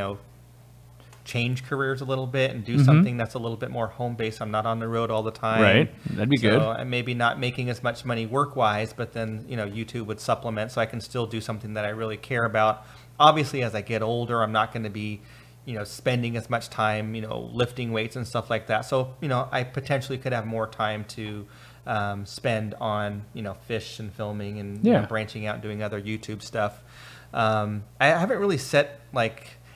[SPEAKER 1] change careers a little bit and do something that's a little bit more home based. I'm not on the road all the time.
[SPEAKER 2] Right. That'd be good.
[SPEAKER 1] I'm maybe not making as much money work wise, but then, YouTube would supplement so I can still do something that I really care about. Obviously, as I get older, I'm not going to be, spending as much time, lifting weights and stuff like that. So, I potentially could have more time to spend on fish and filming and branching out and doing other YouTube stuff. I haven't really set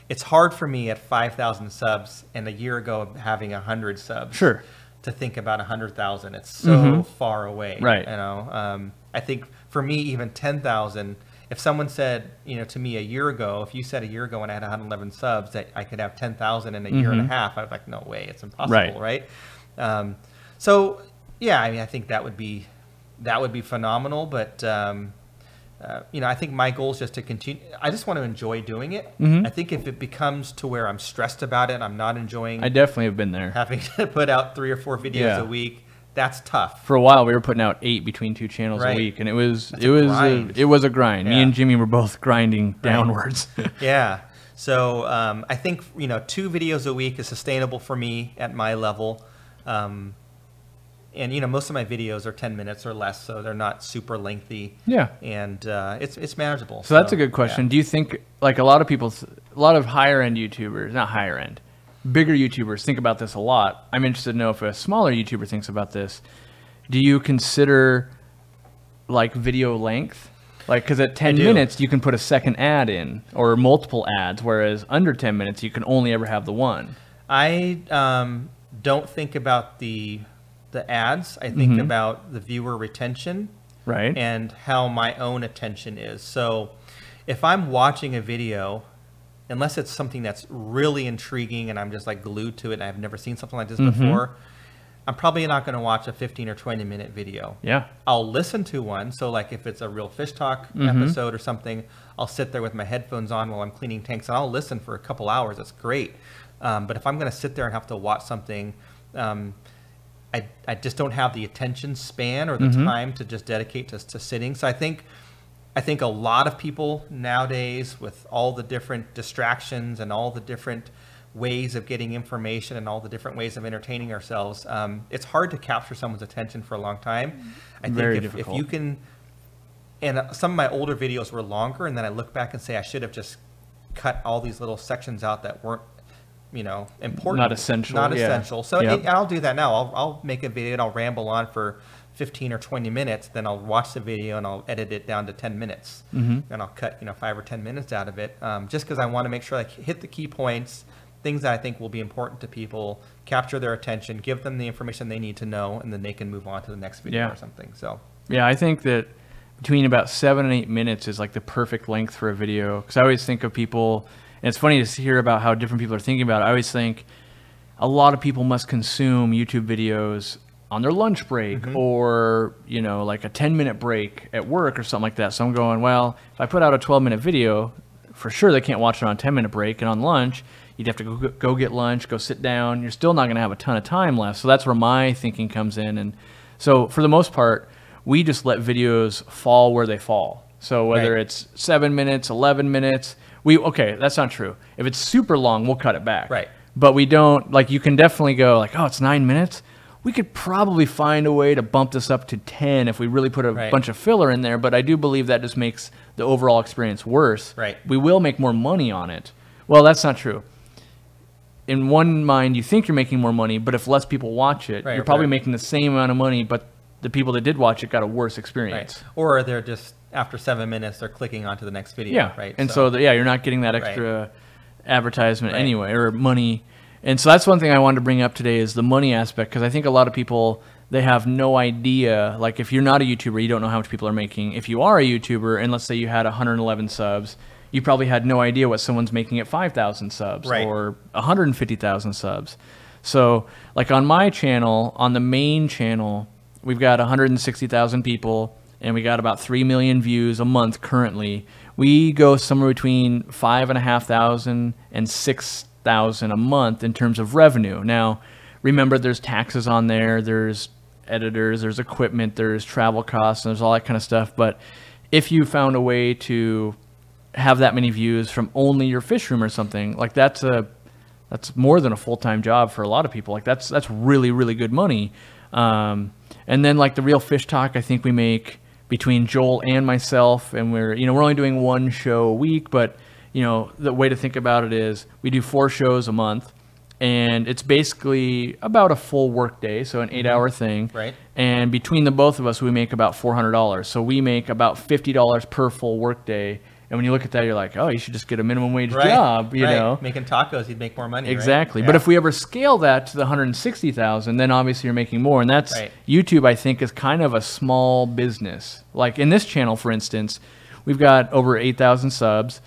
[SPEAKER 1] it's hard for me at 5,000 subs and a year ago having 100 subs to think about 100,000. It's so far away,
[SPEAKER 2] right?
[SPEAKER 1] I think for me, even 10,000, if someone said to me a year ago, if you said a year ago when I had 111 subs that I could have 10,000 in a year and a half, I was like, no way, it's impossible, right? So yeah, I mean, I think that would be that would be phenomenal. But you know, I think my goal is just to continue. I just want to enjoy doing it. I think if it becomes to where I'm stressed about it, I'm not enjoying.
[SPEAKER 2] I definitely have been there.
[SPEAKER 1] Having to put out 3 or 4 videos a week. That's tough.
[SPEAKER 2] For a while, we were putting out 8 between 2 channels a week, and it was a grind. Me and Jimmy were both grinding downwards.
[SPEAKER 1] Yeah. So I think, you know, 2 videos a week is sustainable for me at my level. And you know, most of my videos are 10 minutes or less, so they're not super lengthy. Yeah. And it's manageable.
[SPEAKER 2] So that's a good question. Do you think, like, a lot of higher end YouTubers, not higher end, bigger YouTubers think about this a lot. I'm interested to know if a smaller YouTuber thinks about this. Do you consider like video length? Like, because at 10 minutes you can put a second ad in or multiple ads, whereas under 10 minutes you can only ever have the one.
[SPEAKER 1] I don't think about the ads. I think about the viewer retention, and how my own attention is. So if I'm watching a video, unless it's something that's really intriguing and I'm just like glued to it and I've never seen something like this before, I'm probably not going to watch a 15 or 20 minute video. Yeah. I'll listen to one. So like if it's a real fish talk episode or something, I'll sit there with my headphones on while I'm cleaning tanks and I'll listen for a couple hours. That's great. But if I'm going to sit there and have to watch something, I just don't have the attention span or the time to just dedicate to sitting. So I think a lot of people nowadays, with all the different distractions and all the different ways of getting information and all the different ways of entertaining ourselves, it's hard to capture someone's attention for a long time. I think if you can, and some of my older videos were longer, and then I look back and say I should have just cut all these little sections out that weren't, you know, important, not essential. So I'll do that now. I'll make a video and I'll ramble on for 15 or 20 minutes, then I'll watch the video and I'll edit it down to 10 minutes, and I'll cut, you know, 5 or 10 minutes out of it, just because I want to make sure I hit the key points, things that I think will be important to people, capture their attention, give them the information they need to know, and then they can move on to the next video or something. So
[SPEAKER 2] yeah, I think that between about 7 and 8 minutes is like the perfect length for a video, because I always think of people, and it's funny to hear about how different people are thinking about it. I always think a lot of people must consume YouTube videos on their lunch break or, you know, like a 10-minute break at work or something like that. So I'm going, well, if I put out a 12-minute video, for sure they can't watch it on a 10-minute break, and on lunch you'd have to go get lunch, go sit down. You're still not going to have a ton of time left. So that's where my thinking comes in. And so for the most part, we just let videos fall where they fall. So whether it's 7 minutes, 11 minutes, okay, that's not true. If it's super long, we'll cut it back. But we don't, like, you can definitely go like, oh, it's 9 minutes. We could probably find a way to bump this up to 10 if we really put a bunch of filler in there. But I do believe that just makes the overall experience worse. We will make more money on it. Well, that's not true. In one mind, you think you're making more money, but if less people watch it, you're probably making the same amount of money, but the people that did watch it got a worse experience.
[SPEAKER 1] Or they're just, after 7 minutes, they're clicking onto the next video.
[SPEAKER 2] And so you're not getting that extra advertisement anyway, or money. And so that's one thing I wanted to bring up today is the money aspect, because I think a lot of people, they have no idea. Like, if you're not a YouTuber, you don't know how much people are making. If you are a YouTuber, and let's say you had 111 subs, you probably had no idea what someone's making at 5,000 subs or 150,000 subs. So, like on my channel, on the main channel, we've got 160,000 people, and we got about 3 million views a month currently. We go somewhere between 5,500 and 6,000 a month in terms of revenue. Now, remember, there's taxes on there, there's editors, there's equipment, there's travel costs, and there's all that kind of stuff. But if you found a way to have that many views from only your fish room or something, like that's more than a full-time job for a lot of people. Like that's really, really good money. And then like the Real Fish Talk, I think we make between Joel and myself, and we're only doing 1 show a week, but the way to think about it is we do 4 shows a month, and it's basically about a full work day, so an 8-hour thing. And between the both of us, we make about $400. So we make about $50 per full work day. And when you look at that, you're like, oh, you should just get a minimum wage job, you know.
[SPEAKER 1] Making tacos, you'd make more money.
[SPEAKER 2] Exactly. But if we ever scale that to the 160,000, then obviously you're making more. And that's YouTube, I think, is kind of a small business. Like in this channel, for instance, we've got over 8,000 subs,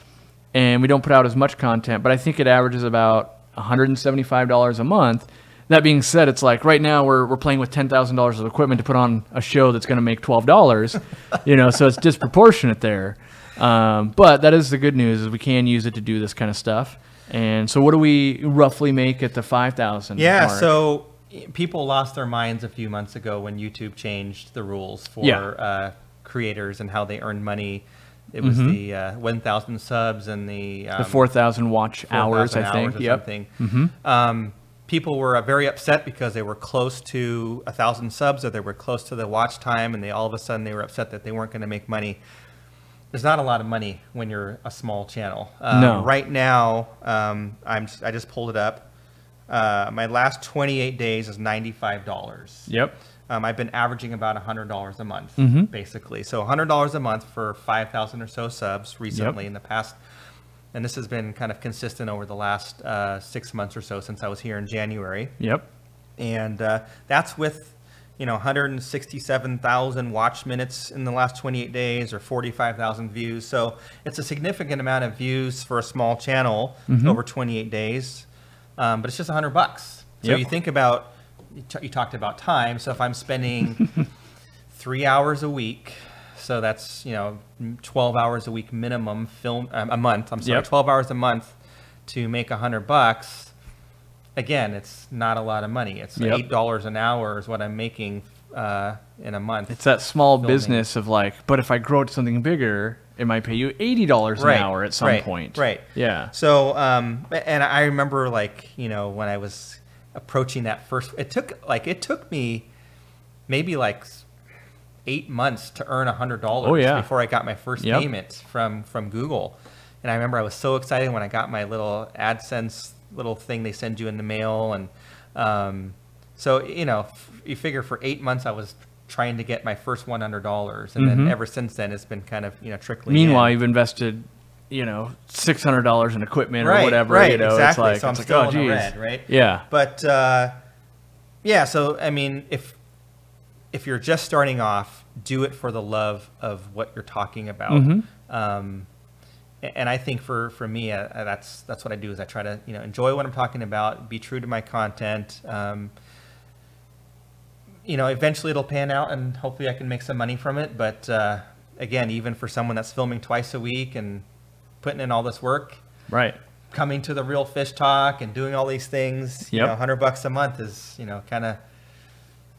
[SPEAKER 2] and we don't put out as much content, but I think it averages about $175 a month. that being said, it's like right now we're playing with $10,000 of equipment to put on a show that's going to make $12, you know, so it's disproportionate there. But that is the good news, is we can use it to do this kind of stuff. And so what do we roughly make at the 5,000
[SPEAKER 1] Yeah,
[SPEAKER 2] mark?
[SPEAKER 1] so people lost their minds a few months ago when YouTube changed the rules for creators and how they earn money. It was the 1,000 subs and the
[SPEAKER 2] 4,000 watch hours, I think.
[SPEAKER 1] Or something. People were very upset because they were close to 1,000 subs, or they were close to the watch time, and all of a sudden they were upset that they weren't going to make money. There's not a lot of money when you're a small channel.
[SPEAKER 2] No.
[SPEAKER 1] Right now, I just pulled it up. My last 28 days is $95.
[SPEAKER 2] Yep.
[SPEAKER 1] I've been averaging about $100 a month, basically. So $100 a month for 5,000 or so subs recently in the past. And this has been kind of consistent over the last 6 months or so since I was here in January.
[SPEAKER 2] Yep.
[SPEAKER 1] And that's with, 167,000 watch minutes in the last 28 days, or 45,000 views. So it's a significant amount of views for a small channel over 28 days. But it's just $100. So you think about, you talked about time. So if I'm spending 3 hours a week, so that's 12 hours a week minimum a month. I'm sorry, 12 hours a month to make $100. Again, it's not a lot of money. It's $8 an hour is what I'm making in a month. It's
[SPEAKER 2] that small business of like, but if I grow it to something bigger, it might pay you $80 an hour at some point.
[SPEAKER 1] Right.
[SPEAKER 2] Yeah.
[SPEAKER 1] So, and I remember when I was approaching that first, it took me maybe 8 months to earn $100 before I got my first payment from Google. And I remember I was so excited when I got my little AdSense little thing they send you in the mail. And so, you figure for 8 months I was trying to get my first $100. And then ever since then, it's been kind of, trickling
[SPEAKER 2] Meanwhile,
[SPEAKER 1] in.
[SPEAKER 2] you've invested, $600 in equipment or whatever.
[SPEAKER 1] Right,
[SPEAKER 2] exactly.
[SPEAKER 1] It's like,
[SPEAKER 2] so
[SPEAKER 1] I'm still in the red, right?
[SPEAKER 2] Yeah.
[SPEAKER 1] But, so, I mean, if you're just starting off, do it for the love of what you're talking about. And I think for me, that's what I do, is I try to, enjoy what I'm talking about, be true to my content. Eventually it'll pan out and hopefully I can make some money from it. But again, even for someone that's filming twice a week and putting in all this work, coming to the Real Fish Talk and doing all these things, $100 a month is, kind of.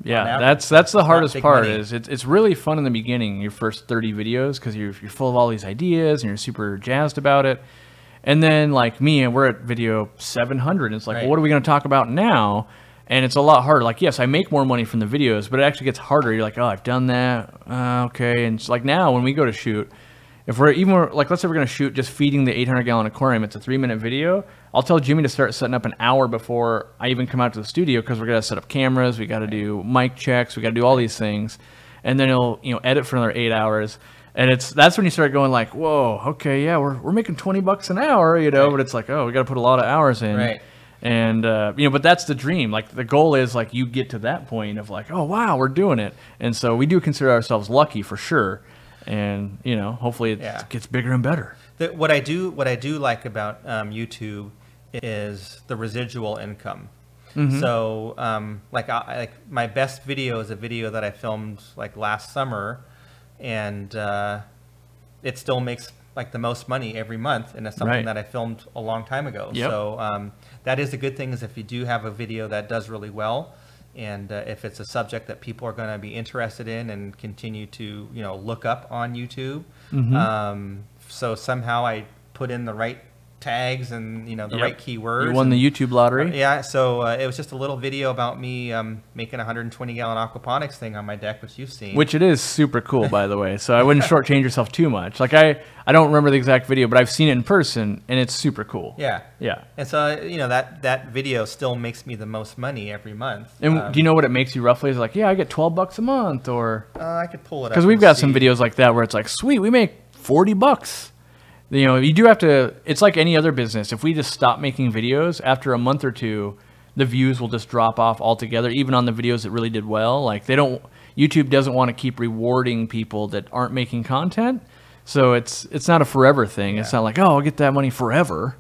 [SPEAKER 2] Yeah, that's the hardest part. Is it's really fun in the beginning, your first 30 videos, because you're full of all these ideas and you're super jazzed about it. And then like me, and we're at video 700, and it's like, well, what are we going to talk about now? And it's a lot harder. Like, yes, I make more money from the videos, but it actually gets harder. You're like, oh, I've done that. Okay. And it's like now when we go to shoot, if we're let's say we're going to shoot just feeding the 800-gallon aquarium, it's a 3-minute video. I'll tell Jimmy to start setting up an hour before I even come out to the studio, because we're going to set up cameras, we got to do mic checks, we got to do all these things. And then he'll, edit for another 8 hours. And that's when you start going like, whoa, okay, yeah, we're making $20 an hour, but it's like, oh, we got to put a lot of hours in.
[SPEAKER 1] Right.
[SPEAKER 2] And, but that's the dream. Like the goal is like you get to that point of like, oh, wow, we're doing it. And so we do consider ourselves lucky for sure. And, hopefully it gets bigger and better.
[SPEAKER 1] What I do like about YouTube is the residual income. So like my best video is a video that I filmed like last summer, and it still makes like the most money every month, and it's something that I filmed a long time ago. So that is a good thing, is if you do have a video that does really well, and if it's a subject that people are going to be interested in and continue to look up on YouTube. So somehow I put in the right tags and the right keywords.
[SPEAKER 2] You won the YouTube lottery.
[SPEAKER 1] So it was just a little video about me making a 120-gallon aquaponics thing on my deck, which you've seen.
[SPEAKER 2] Which it is super cool, by the way. So I wouldn't shortchange yourself too much. Like I don't remember the exact video, but I've seen it in person, and it's super cool. Yeah.
[SPEAKER 1] And so that video still makes me the most money every month.
[SPEAKER 2] And do you know what it makes you roughly? Is like, I get $12 a month, or
[SPEAKER 1] I could pull it up.
[SPEAKER 2] Because we've got some videos like that where it's like, sweet, we make $40. You do have to, it's like any other business. If we just stop making videos, after a month or two, the views will just drop off altogether, even on the videos that really did well. Like YouTube doesn't want to keep rewarding people that aren't making content. So it's not a forever thing. It's not like, oh, I'll get that money forever.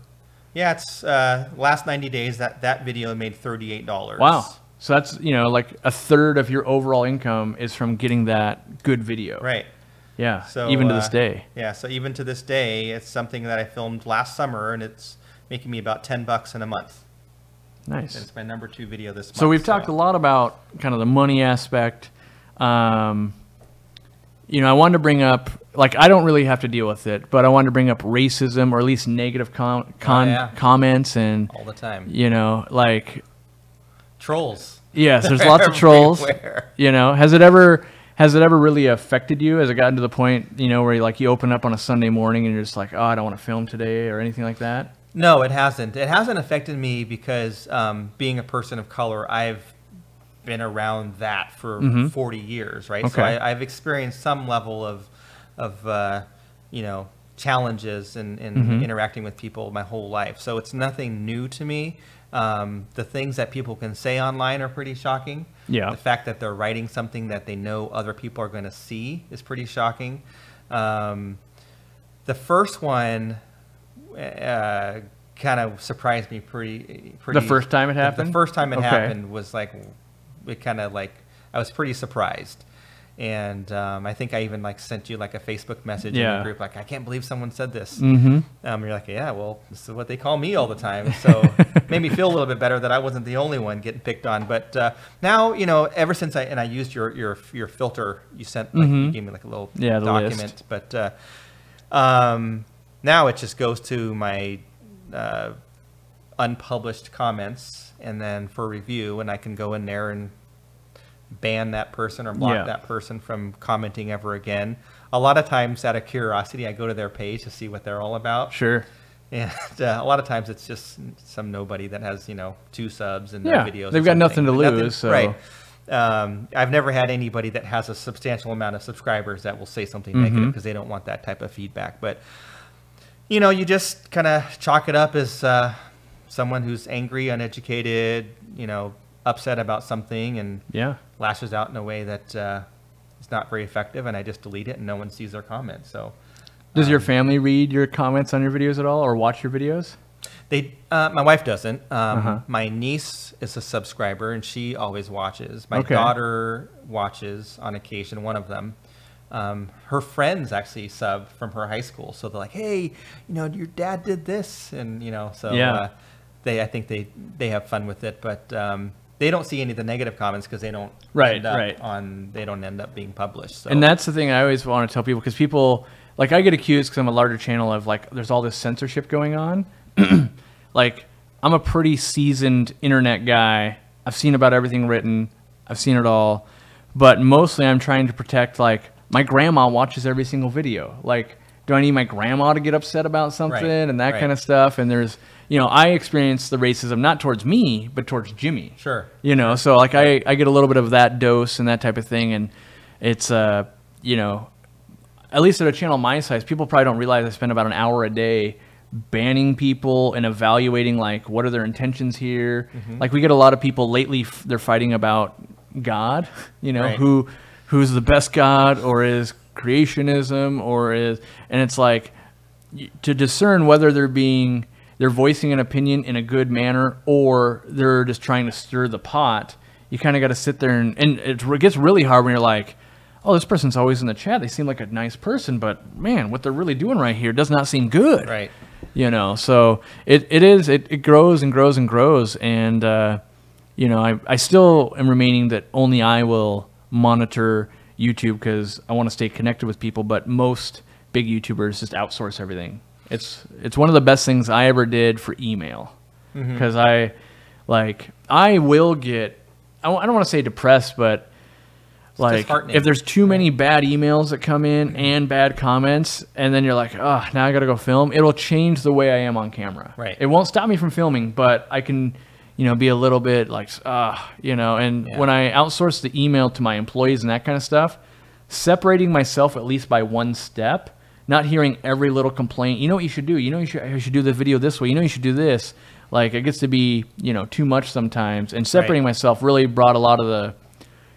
[SPEAKER 1] Yeah, it's last 90 days that video made $38.
[SPEAKER 2] Wow. So that's, you know, like a third of your overall income is from getting that good video.
[SPEAKER 1] Right.
[SPEAKER 2] Yeah.
[SPEAKER 1] So
[SPEAKER 2] even to this day.
[SPEAKER 1] Yeah. So even to this day, it's something that I filmed last summer, and it's making me about $10 in a month.
[SPEAKER 2] Nice.
[SPEAKER 1] And it's my number 2 video this month.
[SPEAKER 2] So we've talked a lot about kind of the money aspect. You know, I wanted to bring up, like, I don't really have to deal with it, but I wanted to bring up racism, or at least negative comments, and
[SPEAKER 1] all the time.
[SPEAKER 2] You know, like
[SPEAKER 1] trolls.
[SPEAKER 2] Yes, there's lots of trolls. You know, has it ever really affected you? Has it gotten to the point, you know, where you open up on a Sunday morning and you're just like, oh, I don't want to film today, or anything like that?
[SPEAKER 1] No, it hasn't. It hasn't affected me because being a person of color, I've been around that for 40 years, right?
[SPEAKER 2] Okay.
[SPEAKER 1] So I've experienced some level of you know, challenges in interacting with people my whole life. So it's nothing new to me. The things that people can say online are pretty shocking.
[SPEAKER 2] Yeah.
[SPEAKER 1] The fact that they're writing something that they know other people are going to see is pretty shocking. The first one kind of surprised me pretty.
[SPEAKER 2] The first time it happened?
[SPEAKER 1] The first time it happened was like, it kind of like, I was pretty surprised. And I think I even like sent you like a Facebook message in the group, like, I can't believe someone said this. You're like, yeah, well, this is what they call me all the time. So it made me feel a little bit better that I wasn't the only one getting picked on. But now, you know, ever since I used your filter, you sent, like, you gave me like a little document. But now it just goes to my unpublished comments, and then for review, and I can go in there and ban that person or block that person from commenting ever again. A lot of times, out of curiosity, I go to their page to see what they're all about.
[SPEAKER 2] Sure.
[SPEAKER 1] And a lot of times it's just some nobody that has, you know, 2 subs in their videos.
[SPEAKER 2] They've got nothing to lose. So.
[SPEAKER 1] Right. I've never had anybody that has a substantial amount of subscribers that will say something negative because they don't want that type of feedback. But, you know, you just kind of chalk it up as someone who's angry, uneducated, you know, upset about something, and lashes out in a way that is not very effective, and I just delete it and no one sees their comments. So
[SPEAKER 2] does your family read your comments on your videos at all, or watch your videos?
[SPEAKER 1] They my wife doesn't. My niece is a subscriber and she always watches. My daughter watches on occasion, one of them. Her friends actually sub from her high school, so they're like, hey, you know, your dad did this, and you know, so I think they have fun with it, but they don't see any of the negative comments because they don't they don't end up being published. So.
[SPEAKER 2] And that's the thing I always want to tell people, because people, like, I get accused because I'm a larger channel of, like, there's all this censorship going on. Like, I'm a pretty seasoned internet guy. I've seen about everything written. I've seen it all. But mostly I'm trying to protect, like, my grandma watches every single video. Like, do I need my grandma to get upset about something and that kind of stuff? And there's, you know, I experience the racism not towards me, but towards Jimmy.
[SPEAKER 1] Sure.
[SPEAKER 2] You know, so like I get a little bit of that dose and that type of thing. And it's, you know, at least at a channel my size, people probably don't realize I spend about an hour a day banning people and evaluating, like, what are their intentions here. Like, we get a lot of people lately, they're fighting about God, you know, who's the best God, or is creationism, or is, and it's like, to discern whether they're voicing an opinion in a good manner or they're just trying to stir the pot. You kind of got to sit there and it gets really hard when you're like, oh, this person's always in the chat. They seem like a nice person, but man, what they're really doing right here does not seem good.
[SPEAKER 1] Right.
[SPEAKER 2] You know, so it grows and grows and grows. And, you know, I still am remaining that only I will monitor YouTube because I want to stay connected with people, but most big YouTubers just outsource everything. It's one of the best things I ever did for email, because I will get, I don't want to say depressed, but like, if there's too many bad emails that come in and bad comments, and then you're like, oh, now I got to go film, it'll change the way I am on camera. Right. It won't stop me from filming, but I can, you know, be a little bit like, you know, and when I outsource the email to my employees and that kind of stuff, separating myself at least by one step, not hearing every little complaint. You know what you should do? You know, you should do the video this way. You know, you should do this. Like, it gets to be, you know, too much sometimes. And separating myself really brought a lot of the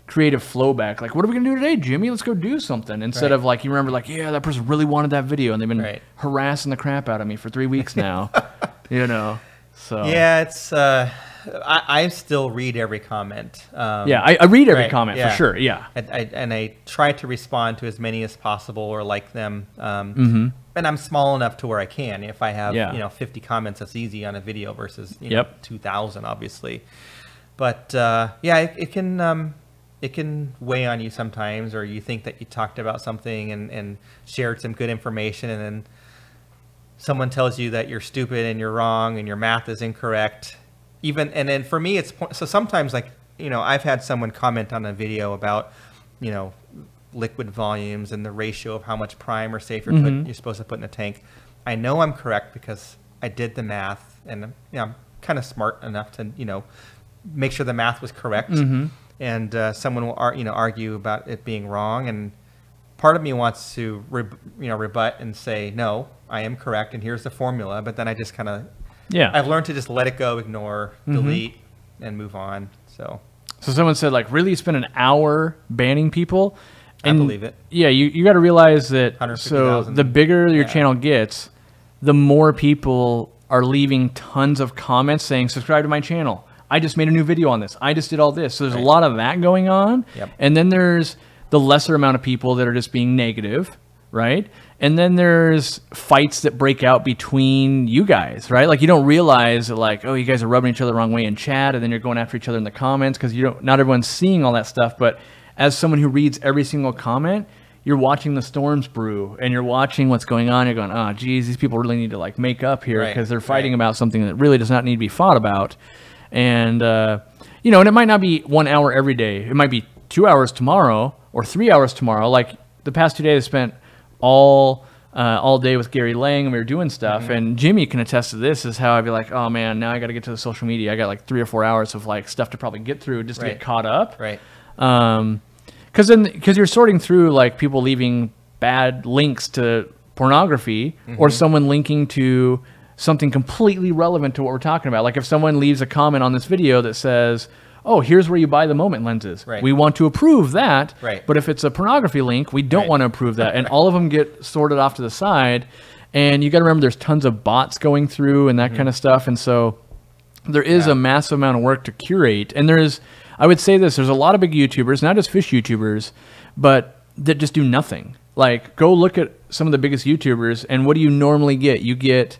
[SPEAKER 2] creative flow back. Like, what are we going to do today, Jimmy? Let's go do something. Instead of, like, you remember, like, yeah, that person really wanted that video, and they've been harassing the crap out of me for 3 weeks now. you know. So
[SPEAKER 1] yeah, it's I still read every comment.
[SPEAKER 2] Yeah, I read every comment for sure. Yeah,
[SPEAKER 1] and I try to respond to as many as possible or like them. And I'm small enough to where I can. If I have 50 comments, that's easy on a video versus 2,000, obviously. But it can weigh on you sometimes, or you think that you talked about something and shared some good information, and then someone tells you that you're stupid and you're wrong and your math is incorrect. And then for me, so sometimes, like, I've had someone comment on a video about, liquid volumes and the ratio of how much prime or safe you're supposed to put in a tank. I know I'm correct because I did the math, and I'm kind of smart enough to make sure the math was correct. And someone will argue about it being wrong, and part of me wants to rebut and say, no, I am correct, and here's the formula. But then I just kind of I've learned to just let it go, ignore, delete, and move on. So
[SPEAKER 2] someone said, like, really, you spend an hour banning people? And
[SPEAKER 1] I believe it.
[SPEAKER 2] Yeah, you got to realize that. So the bigger your channel gets, the more people are leaving tons of comments saying, subscribe to my channel. I just made a new video on this. I just did all this. So there's a lot of that going on. And then there's the lesser amount of people that are just being negative, right? And then there's fights that break out between you guys, right? Like, you don't realize that, like, oh, you guys are rubbing each other the wrong way in chat, and then you're going after each other in the comments because not everyone's seeing all that stuff. But as someone who reads every single comment, you're watching the storms brew, and you're watching what's going on. You're going, oh, geez, these people really need to, like, make up here because they're fighting about something that really does not need to be fought about. And, and it might not be 1 hour every day. It might be 2 hours tomorrow or 3 hours tomorrow. Like, the past 2 days I spent all day with Gary Lang, and we were doing stuff. And Jimmy can attest to this, is how I'd be like, oh, man, now I got to get to the social media. I got like 3 or 4 hours of, like, stuff to probably get through just to get caught up. Because you're sorting through, like, people leaving bad links to pornography or someone linking to something completely relevant to what we're talking about. Like, if someone leaves a comment on this video that says, oh, here's where you buy the Moment lenses. We want to approve that. But if it's a pornography link, we don't want to approve that. And all of them get sorted off to the side. And you got to remember, there's tons of bots going through and that kind of stuff. And so there is a massive amount of work to curate. And I would say this, there's a lot of big YouTubers, not just fish YouTubers, but that just do nothing. Like, go look at some of the biggest YouTubers, and what do you normally get? You get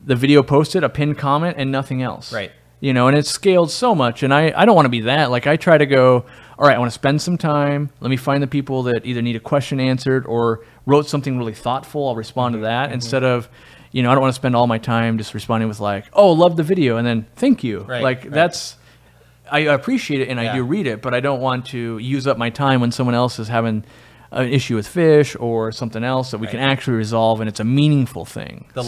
[SPEAKER 2] the video posted, a pinned comment, and nothing else. And it's scaled so much, and I don't want to be that. Like, I try to go, all right, I want to spend some time. Let me find the people that either need a question answered or wrote something really thoughtful. I'll respond to that instead of, I don't want to spend all my time just responding with, like, oh, love the video, and then thank you. That's, I appreciate it, and I do read it, but I don't want to use up my time when someone else is having an issue with fish or something else that we can actually resolve, and it's a meaningful thing. The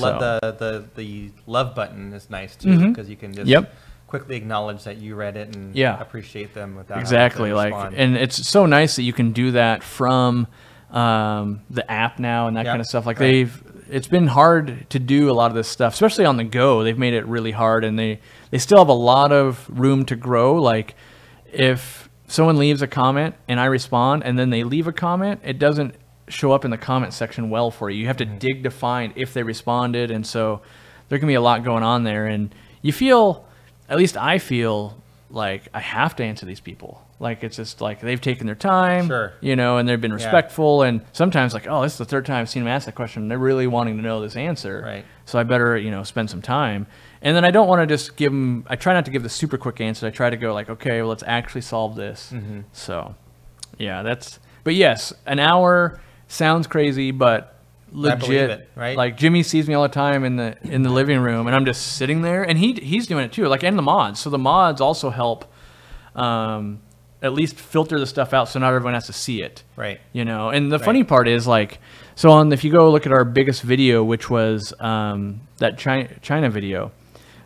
[SPEAKER 1] love button is nice too, because you can just quickly acknowledge that you read it and appreciate them without
[SPEAKER 2] exactly like respond. And it's so nice that you can do that from the app now and that kind of stuff. Like it's been hard to do a lot of this stuff, especially on the go. They've made it really hard, and they still have a lot of room to grow. Like, if someone leaves a comment and I respond and then they leave a comment, it doesn't show up in the comment section well for you. You have to dig to find if they responded, and so there can be a lot going on there, and you feel, at least I feel, like I have to answer these people. Like, it's just like they've taken their time, and they've been respectful, and sometimes, like, oh, this is the third time I've seen them ask that question, and they're really wanting to know this answer, so I better, spend some time. And then I don't want to just give them, I try not to give the super quick answer. I try to go like, okay, well, let's actually solve this. So, yeah, but yes, an hour sounds crazy, but legit, like, Jimmy sees me all the time in the living room, and I'm just sitting there, and he's doing it too, like, and the mods. So the mods also help at least filter the stuff out so not everyone has to see it. And the funny part is, like, so if you go look at our biggest video, which was that China video,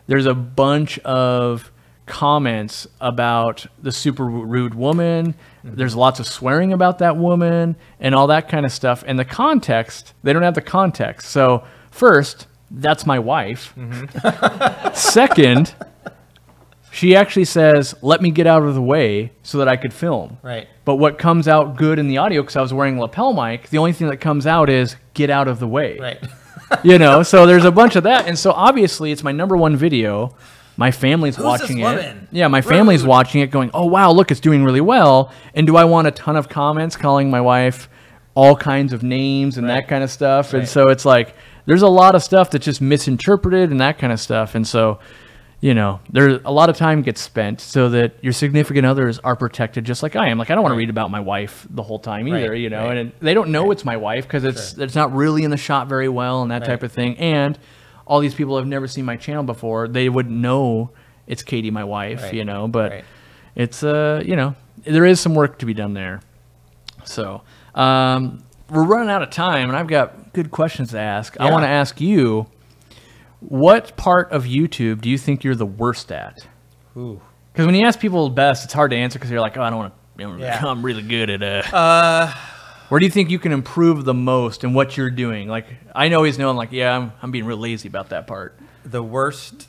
[SPEAKER 2] there's a bunch of comments about the super rude woman. There's lots of swearing about that woman and all that kind of stuff. And the context, they don't have the context. So first, that's my wife. Second, she actually says, let me get out of the way so that I could film. But what comes out good in the audio, because I was wearing a lapel mic, the only thing that comes out is, get out of the way. You know, so there's a bunch of that. And so obviously it's my #1 video. My family's watching it. Yeah, my family's watching it going, oh, wow, look, it's doing really well. And do I want a ton of comments calling my wife all kinds of names and that kind of stuff? And so it's like there's a lot of stuff that's just misinterpreted and that kind of stuff. And so, you know, there's a lot of time gets spent so that your significant others are protected just like I am. Like, I don't want to read about my wife the whole time either, you know. And they don't know it's my wife because it's not really in the shot very well and that type of thing. And all these people have never seen my channel before. They wouldn't know it's Katie, my wife, you know, but it's, you know, there is some work to be done there. So we're running out of time and I've got good questions to ask. I want to ask you, what part of YouTube do you think you're the worst at? Because when you ask people the best, it's hard to answer because you're like, oh, I don't want to become really good at where do you think you can improve the most in what you're doing? Like, I always know I'm like, yeah, I'm being real lazy about that part.
[SPEAKER 1] The worst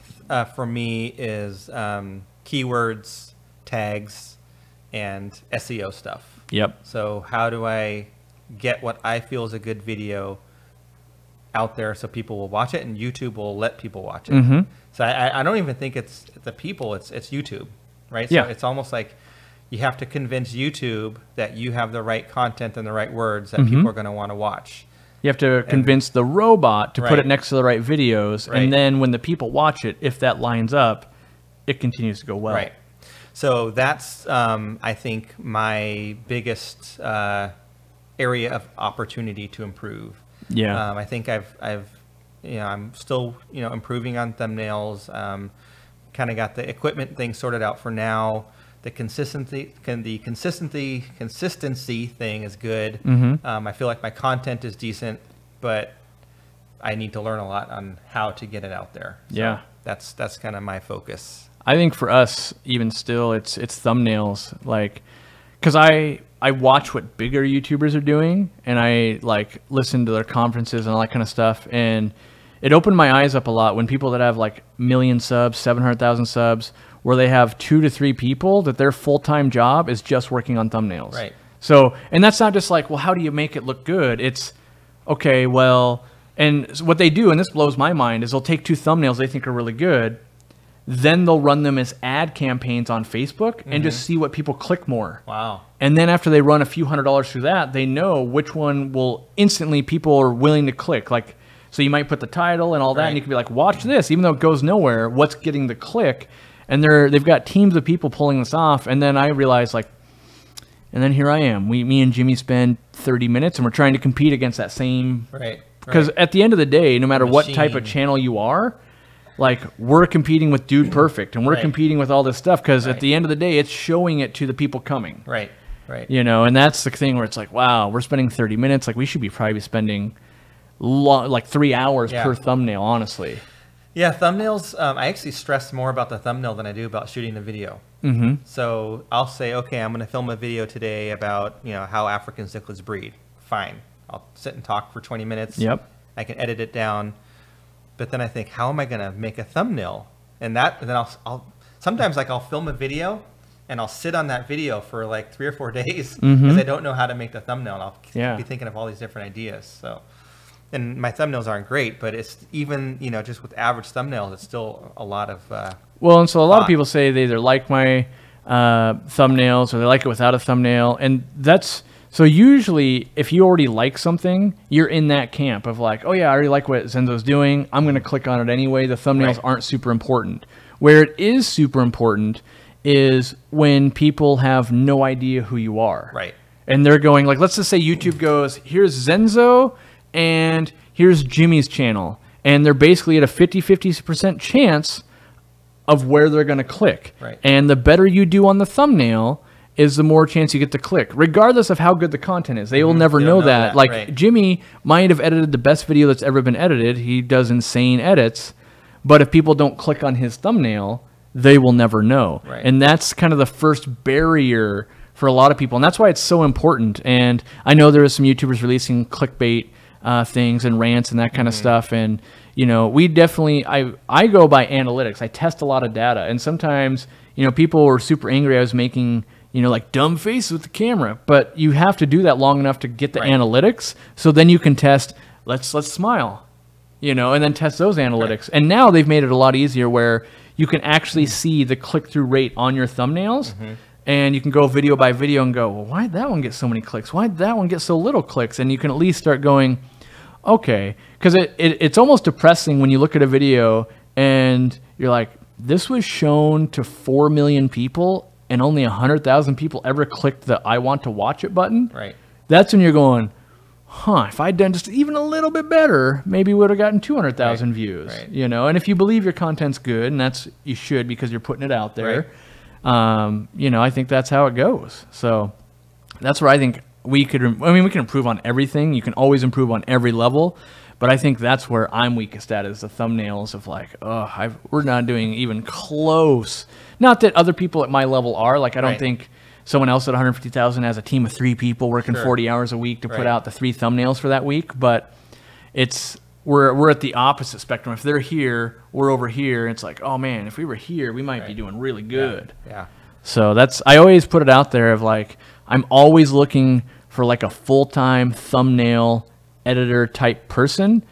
[SPEAKER 1] for me is keywords, tags, and SEO stuff.
[SPEAKER 2] Yep.
[SPEAKER 1] So how do I get what I feel is a good video out there so people will watch it and YouTube will let people watch it? So I don't even think it's the people, it's YouTube, right? So it's almost like you have to convince YouTube that you have the right content and the right words that people are going to want to watch. You have to convince the robot to put it next to the right videos. And then when the people watch it, if that lines up, it continues to go well. Right. So that's, I think, my biggest area of opportunity to improve. Yeah. I think I'm still, improving on thumbnails. Kind of got the equipment thing sorted out for now. The consistency thing is good. I feel like my content is decent, but I need to learn a lot on how to get it out there. So that's kind of my focus.
[SPEAKER 2] I think for us, even still, it's thumbnails. Like, because I watch what bigger YouTubers are doing, and I like listen to their conferences and all that kind of stuff, and it opened my eyes up a lot when people that have like 1 million subs, 700,000 subs, where they have 2 to 3 people that their full-time job is just working on thumbnails. Right. So, and that's not just like, well, how do you make it look good? It's, okay, well, and what they do, and this blows my mind, is they'll take 2 thumbnails they think are really good, then they'll run them as ad campaigns on Facebook and just see what people click more. Wow. And then after they run a few $100s through that, they know which one will instantly people are willing to click. Like, so you might put the title and all that, and you can be like, watch this, even though it goes nowhere, what's getting the click? And they've got teams of people pulling this off. And then I realized, like, and then here I am. Me and Jimmy spend 30 minutes, and we're trying to compete against that same. Right. Because at the end of the day, no matter what type of channel you are, like, we're competing with Dude Perfect, and we're competing with all this stuff. Because at the end of the day, it's showing it to the people coming. Right. Right. You know, and that's the thing where it's like, wow, we're spending 30 minutes. Like, we should be probably spending like 3 hours per thumbnail, honestly. Yeah, thumbnails, I actually stress more about the thumbnail than I do about shooting the video. So I'll say, okay, I'm going to film a video today about, how African cichlids breed. Fine. I'll sit and talk for 20 minutes. Yep. I can edit it down. But then I think, how am I going to make a thumbnail? And then I'll sometimes I'll film a video and I'll sit on that video for like 3 or 4 days because I don't know how to make the thumbnail. And I'll be thinking of all these different ideas. So. And my thumbnails aren't great, but it's even, just with average thumbnails, it's still a lot of well, and so a lot of people say they either like my thumbnails or they like it without a thumbnail. And that's, so usually if you already like something, you're in that camp of like, oh yeah, I already like what Zenzo's doing. I'm going to click on it anyway. The thumbnails aren't super important. Where it is super important is when people have no idea who you are. Right. And they're going like, let's just say YouTube goes, here's Zenzo, and here's Jimmy's channel. And they're basically at a 50% chance of where they're going to click. Right. And the better you do on the thumbnail is the more chance you get to click, regardless of how good the content is. They will never know that. Like, Jimmy might have edited the best video that's ever been edited. He does insane edits. But if people don't click on his thumbnail, they will never know. Right. And that's kind of the first barrier for a lot of people. And that's why it's so important. And I know there are some YouTubers releasing clickbait things and rants and that kind of stuff. And, we definitely, I go by analytics. I test a lot of data. And sometimes, people were super angry I was making, like dumb faces with the camera. But you have to do that long enough to get the analytics. So then you can test, let's smile. you know, and then test those analytics. And now they've made it a lot easier where you can actually see the click-through rate on your thumbnails. And you can go video by video and go, well, why did that one get so many clicks? Why did that one get so little clicks? And you can at least start going, okay. Because it's almost depressing when you look at a video and you're like, this was shown to 4 million people and only 100,000 people ever clicked the I want to watch it button.
[SPEAKER 1] Right. That's
[SPEAKER 2] when you're going, huh, if I'd done just even a little bit better, maybe we would have gotten 200,000 views, you know? And if you believe your content's good, and you should because you're putting it out there, you know, I think that's how it goes. So that's where I think we can improve on everything. You can always improve on every level. But I think that's where I'm weakest at is the thumbnails of like, oh, we're not doing even close. Not that other people at my level are. Like, I don't think someone else at 150,000 has a team of 3 people working 40 hours a week to put out the 3 thumbnails for that week. But we're at the opposite spectrum. If they're here, we're over here. It's like, oh man, if we were here, we might be doing really good. Yeah. So I always put it out there of like, I'm always looking for like a full-time thumbnail editor type person,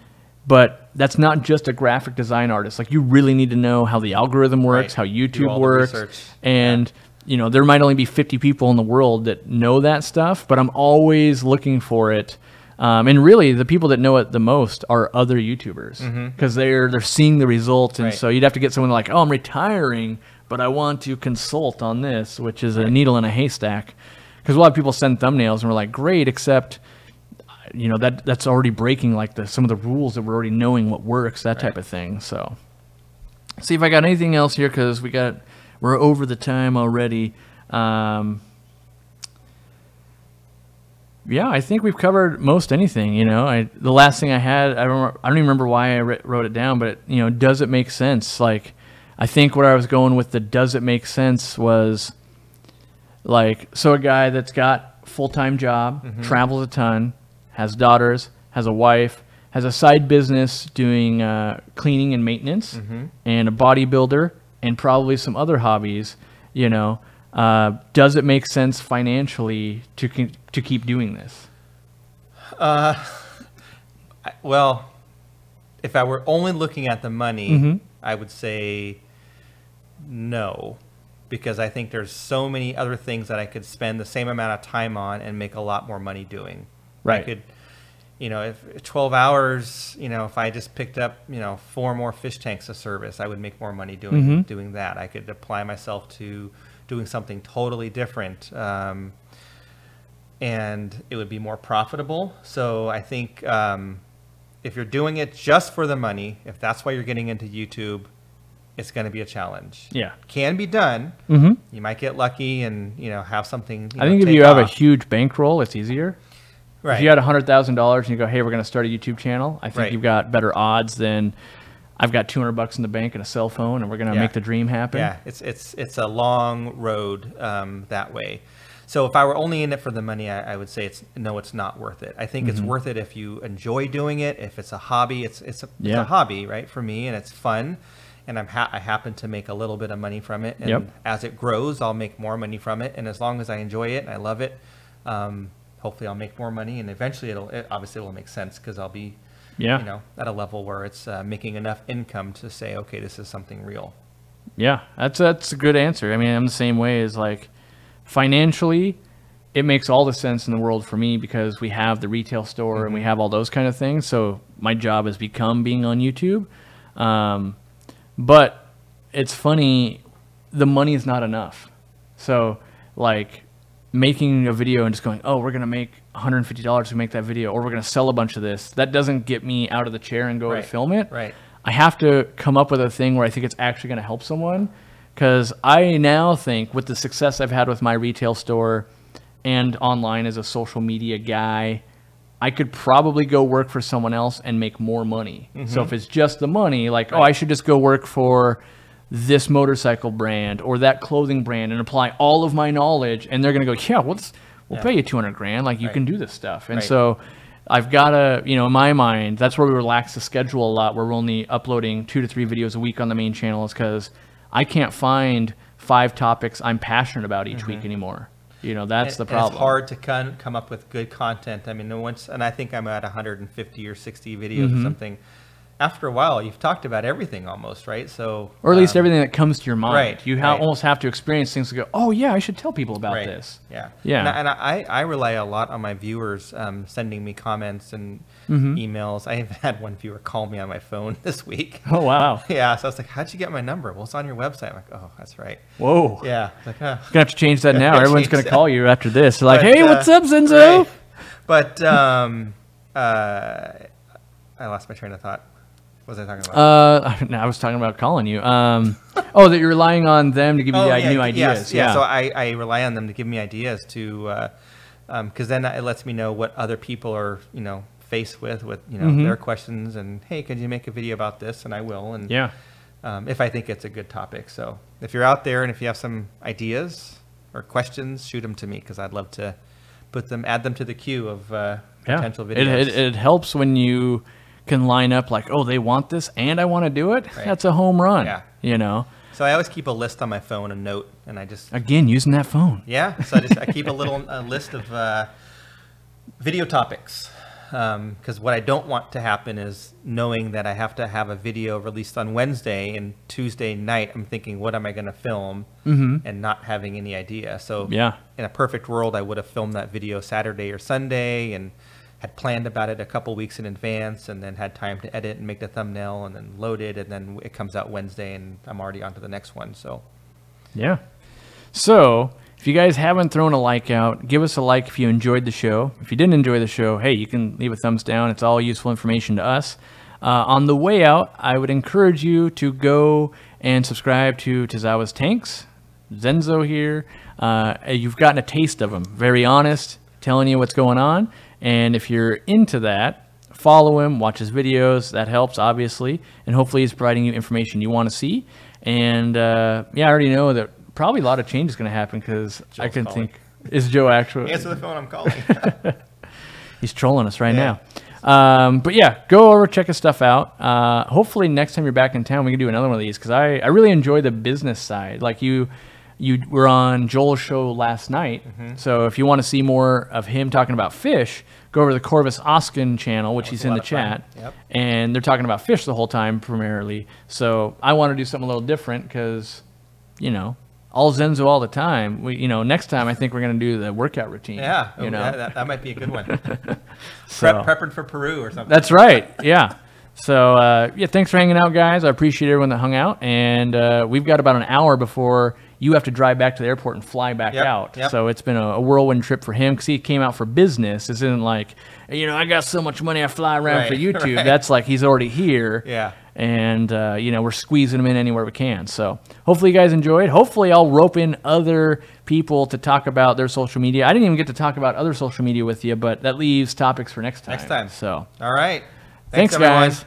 [SPEAKER 2] but that's not just a graphic design artist. Like, you really need to know how the algorithm works, how YouTube works, and you know, there might only be 50 people in the world that know that stuff, but I'm always looking for it. And really, the people that know it the most are other YouTubers because they're seeing the results, and so you'd have to get someone like, oh, I'm retiring, but I want to consult on this, which is a needle in a haystack. Because a lot of people send thumbnails and we're like, great, except you know, that's already breaking like some of the rules that we're already knowing what works, that type of thing. So see if I got anything else here, because we're over the time already. Yeah, I think we've covered most anything. You know, the last thing I had, I don't even remember why I wrote it down, but you know, does it make sense? Like, I think where I was going with the does it make sense was like, so a guy that's got full-time job, travels a ton, has daughters, has a wife, has a side business doing cleaning and maintenance, and a bodybuilder, and probably some other hobbies, you know. Does it make sense financially to keep doing this?
[SPEAKER 1] Well, if I were only looking at the money, I would say no, because I think there's so many other things that I could spend the same amount of time on and make a lot more money doing. Right. I could, you know, if 12 hours, you know, if I just picked up, you know, 4 more fish tanks of service, I would make more money doing that. I could apply myself to doing something totally different, and it would be more profitable. So I think if you're doing it just for the money, if that's why you're getting into YouTube, it's going to be a challenge. Yeah, can be done. You might get lucky and, you know, have something.
[SPEAKER 2] I think if you have a huge bankroll, it's easier. Right. If you had $100,000 and you go, hey, we're going to start a YouTube channel, I think you've got better odds than I've got $200 in the bank and a cell phone, and we're going to make the dream happen.
[SPEAKER 1] Yeah, it's a long road that way. So if I were only in it for the money, I would say it's not worth it. I think it's worth it if you enjoy doing it. If it's a hobby, it's a hobby, right, for me, and it's fun. And I happen to make a little bit of money from it. And as it grows, I'll make more money from it. And as long as I enjoy it and I love it, hopefully I'll make more money. And eventually it obviously will make sense because I'll be, you know, at a level where it's making enough income to say, okay, this is something real.
[SPEAKER 2] Yeah, that's a good answer. I mean, I'm the same way as like financially, it makes all the sense in the world for me because we have the retail store and we have all those kind of things. So my job has become being on YouTube. But it's funny, the money is not enough. So like making a video and just going, oh, we're going to make $150 to make that video, or we're going to sell a bunch of this, that doesn't get me out of the chair and go to film it. Right. I have to come up with a thing where I think it's actually going to help someone, because I now think with the success I've had with my retail store and online as a social media guy, I could probably go work for someone else and make more money. So if it's just the money, like, oh, I should just go work for this motorcycle brand or that clothing brand and apply all of my knowledge, and they're going to go, yeah, we'll pay you $200,000. Like, you can do this stuff. And so I've got to, you know, in my mind, that's where we relax the schedule a lot, where we're only uploading 2 to 3 videos a week on the main channel, is because I can't find 5 topics I'm passionate about each week anymore. You know, that's the problem.
[SPEAKER 1] It's hard to come up with good content. I mean, and I think I'm at 150 or 60 videos or something. after a while, you've talked about everything almost, right? So,
[SPEAKER 2] or at least everything that comes to your mind.
[SPEAKER 1] Right.
[SPEAKER 2] You almost have to experience things to go, oh yeah, I should tell people about this.
[SPEAKER 1] Yeah.
[SPEAKER 2] Yeah.
[SPEAKER 1] And I rely a lot on my viewers sending me comments and emails. I even had one viewer call me on my phone this week.
[SPEAKER 2] Oh wow.
[SPEAKER 1] Yeah. So I was like, how'd you get my number? Well, it's on your website. I'm like, oh, that's right.
[SPEAKER 2] Whoa.
[SPEAKER 1] Yeah. Like,
[SPEAKER 2] Gonna have to change that now. Everyone's gonna call you after this. They're like,
[SPEAKER 1] But,
[SPEAKER 2] hey, what's up, Zenzo?
[SPEAKER 1] Right. But I lost my train of thought. What was I talking about?
[SPEAKER 2] I was talking about calling you. Oh, that you're relying on them to give you new ideas.
[SPEAKER 1] Yeah. So I rely on them to give me ideas to, because then it lets me know what other people are, faced with their questions. And hey, could you make a video about this? And I will. And if I think it's a good topic. So if you're out there and if you have some ideas or questions, shoot them to me because I'd love to add them to the queue of potential videos.
[SPEAKER 2] It helps when you can line up like, oh, they want this and I want to do it. Right. That's a home run. Yeah.
[SPEAKER 1] So I always keep a list on my phone, a note, and I just
[SPEAKER 2] again using that phone.
[SPEAKER 1] Yeah. So I keep a little list of video topics because what I don't want to happen is knowing that I have to have a video released on Wednesday and Tuesday night. I'm thinking, what am I going to film, and not having any idea. So in a perfect world, I would have filmed that video Saturday or Sunday and had planned about it a couple weeks in advance and then had time to edit and make the thumbnail and then load it, and then it comes out Wednesday and I'm already on to the next one. So
[SPEAKER 2] yeah. So if you guys haven't thrown a like out, give us a like if you enjoyed the show. If you didn't enjoy the show, hey, you can leave a thumbs down. It's all useful information to us. On the way out, I would encourage you to go and subscribe to Tazawa's Tanks. Zenzo here. You've gotten a taste of him. Very honest, telling you what's going on. And if you're into that, follow him, watch his videos. That helps, obviously. And hopefully he's providing you information you want to see. And, I already know that probably a lot of change is going to happen because I can think... Is Joe actually...
[SPEAKER 1] Answer the phone, I'm calling.
[SPEAKER 2] He's trolling us right now. But yeah, go over, check his stuff out. Hopefully next time you're back in town, we can do another one of these because I really enjoy the business side. Like you were on Joel's show last night. So if you want to see more of him talking about fish, go over to the Corvus Oskin channel, which he's in the chat. And they're talking about fish the whole time primarily. So I want to do something a little different because, all Zenzo all the time. Next time I think we're going to do the workout routine.
[SPEAKER 1] Yeah. That might be a good one. Prepping for Peru or something.
[SPEAKER 2] That's right. Yeah. So, thanks for hanging out, guys. I appreciate everyone that hung out. And we've got about an hour before you have to drive back to the airport and fly back out. So it's been a whirlwind trip for him because he came out for business. This isn't like, I got so much money I fly around for YouTube. Right. That's like he's already here.
[SPEAKER 1] Yeah.
[SPEAKER 2] And, we're squeezing him in anywhere we can. So hopefully you guys enjoyed. Hopefully I'll rope in other people to talk about their social media. I didn't even get to talk about other social media with you, but that leaves topics for next time.
[SPEAKER 1] Next time.
[SPEAKER 2] So.
[SPEAKER 1] All right.
[SPEAKER 2] Thanks guys.